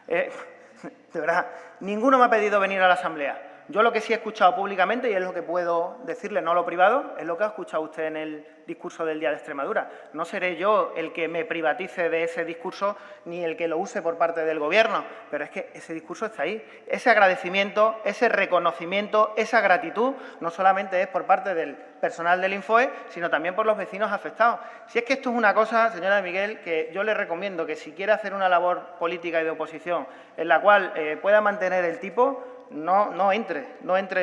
De verdad, ninguno me ha pedido venir a la Asamblea. Yo lo que sí he escuchado públicamente, y es lo que puedo decirle, no lo privado, es lo que ha escuchado usted en el discurso del Día de Extremadura. No seré yo el que me privatice de ese discurso ni el que lo use por parte del Gobierno, pero es que ese discurso está ahí. Ese agradecimiento, ese reconocimiento, esa gratitud, no solamente es por parte del personal del Infoe, sino también por los vecinos afectados. Si es que esto es una cosa, señora Miguel, que yo le recomiendo que si quiere hacer una labor política y de oposición en la cual pueda mantener el tipo, no entre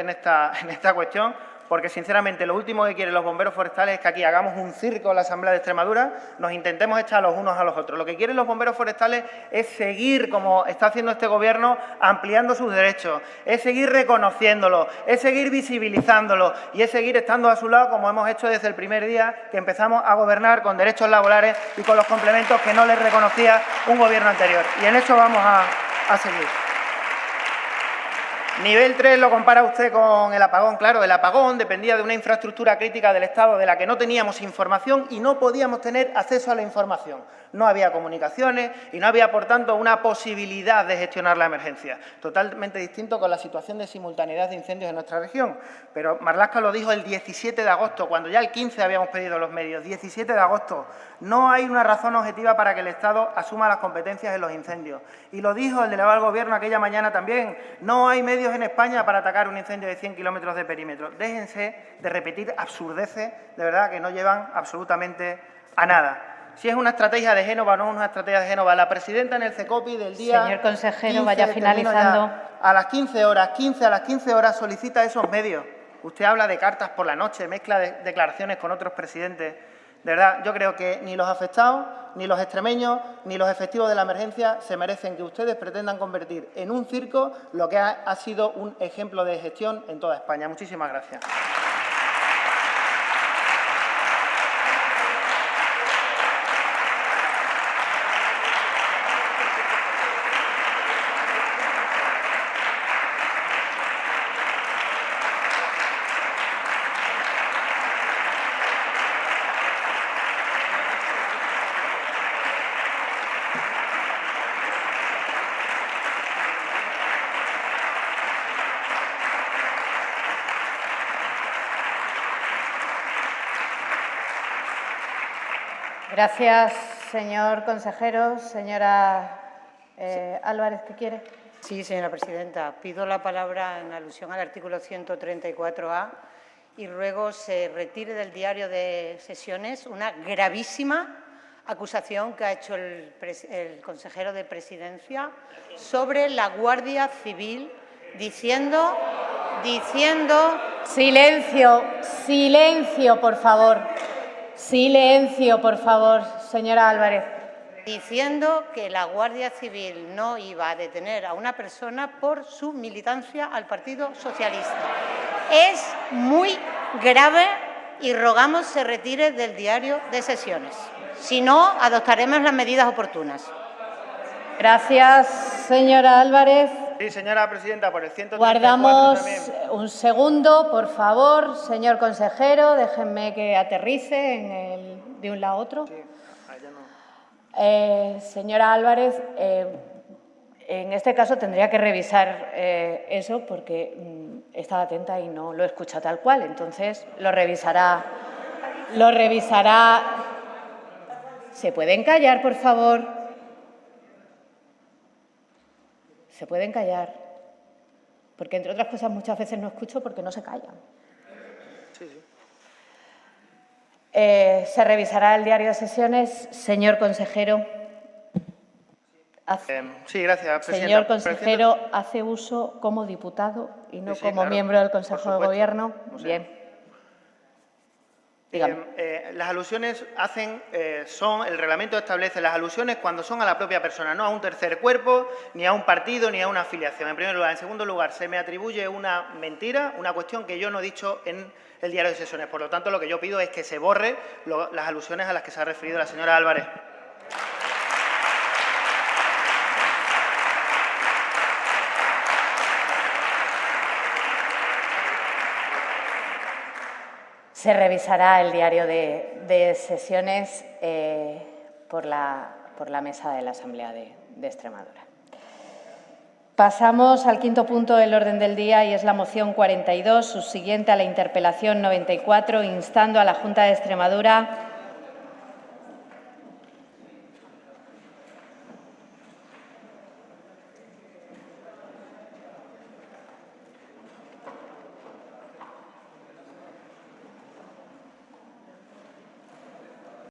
en esta cuestión, porque sinceramente lo último que quieren los bomberos forestales es que aquí hagamos un circo en la Asamblea de Extremadura, nos intentemos echar los unos a los otros. Lo que quieren los bomberos forestales es seguir, como está haciendo este Gobierno, ampliando sus derechos, es seguir reconociéndolos, es seguir visibilizándolo y es seguir estando a su lado, como hemos hecho desde el primer día que empezamos a gobernar con derechos laborales y con los complementos que no les reconocía un Gobierno anterior. Y en eso vamos a seguir. Nivel 3 lo compara usted con el apagón. Claro, el apagón dependía de una infraestructura crítica del Estado de la que no teníamos información y no podíamos tener acceso a la información. No había comunicaciones y no había, por tanto, una posibilidad de gestionar la emergencia. Totalmente distinto con la situación de simultaneidad de incendios en nuestra región. Pero Marlaska lo dijo el 17 de agosto, cuando ya el 15 habíamos pedido los medios. 17 de agosto. No hay una razón objetiva para que el Estado asuma las competencias en los incendios. Y lo dijo el delegado del Gobierno aquella mañana también. No hay medios en España para atacar un incendio de 100 kilómetros de perímetro. Déjense de repetir absurdeces, de verdad, que no llevan absolutamente a nada. Si es una estrategia de Génova o no es una estrategia de Génova. La presidenta en el CECOPI del día... Señor consejero, 15, vaya finalizando. A las 15 horas solicita esos medios. Usted habla de cartas por la noche, mezcla de declaraciones con otros presidentes. De verdad, yo creo que ni los afectados, ni los extremeños, ni los efectivos de la emergencia se merecen que ustedes pretendan convertir en un circo lo que ha sido un ejemplo de gestión en toda España. Muchísimas gracias. Gracias, señor consejero. Señora Álvarez, ¿qué quiere? Sí, señora presidenta. Pido la palabra en alusión al artículo 134A y ruego se retire del diario de sesiones una gravísima acusación que ha hecho el consejero de Presidencia sobre la Guardia Civil diciendo... Silencio, silencio, por favor. Silencio, por favor, señora Álvarez. Diciendo que la Guardia Civil no iba a detener a una persona por su militancia al Partido Socialista. Es muy grave y rogamos se retire del diario de sesiones. Si no, adoptaremos las medidas oportunas. Gracias, señora Álvarez. Sí, señora presidenta, por el 134 Guardamos también. un segundo, por favor. Señor consejero, déjenme que aterrice de un lado a otro. Sí, allá no. Señora Álvarez, en este caso tendría que revisar eso porque estaba atenta y no lo escucha tal cual. Entonces, lo revisará. ¿Se pueden callar, por favor? Se pueden callar, porque, entre otras cosas, muchas veces no escucho porque no se callan. Sí, sí. Se revisará el diario de sesiones. Señor consejero. Sí, gracias, presidenta. Señor consejero, ¿hace uso como diputado y no Sí, como claro, miembro del por Consejo de supuesto. Gobierno? O sea, Bien. Dígame. Las alusiones son, el reglamento establece las alusiones cuando son a la propia persona, no a un tercer cuerpo, ni a un partido, ni a una afiliación, en primer lugar. En segundo lugar, se me atribuye una mentira, una cuestión que yo no he dicho en el diario de sesiones. Por lo tanto, lo que yo pido es que se borre las alusiones a las que se ha referido la señora Álvarez. Se revisará el diario de sesiones por la mesa de la Asamblea de Extremadura. Pasamos al quinto punto del orden del día y es la moción 42, subsiguiente a la interpelación 94, instando a la Junta de Extremadura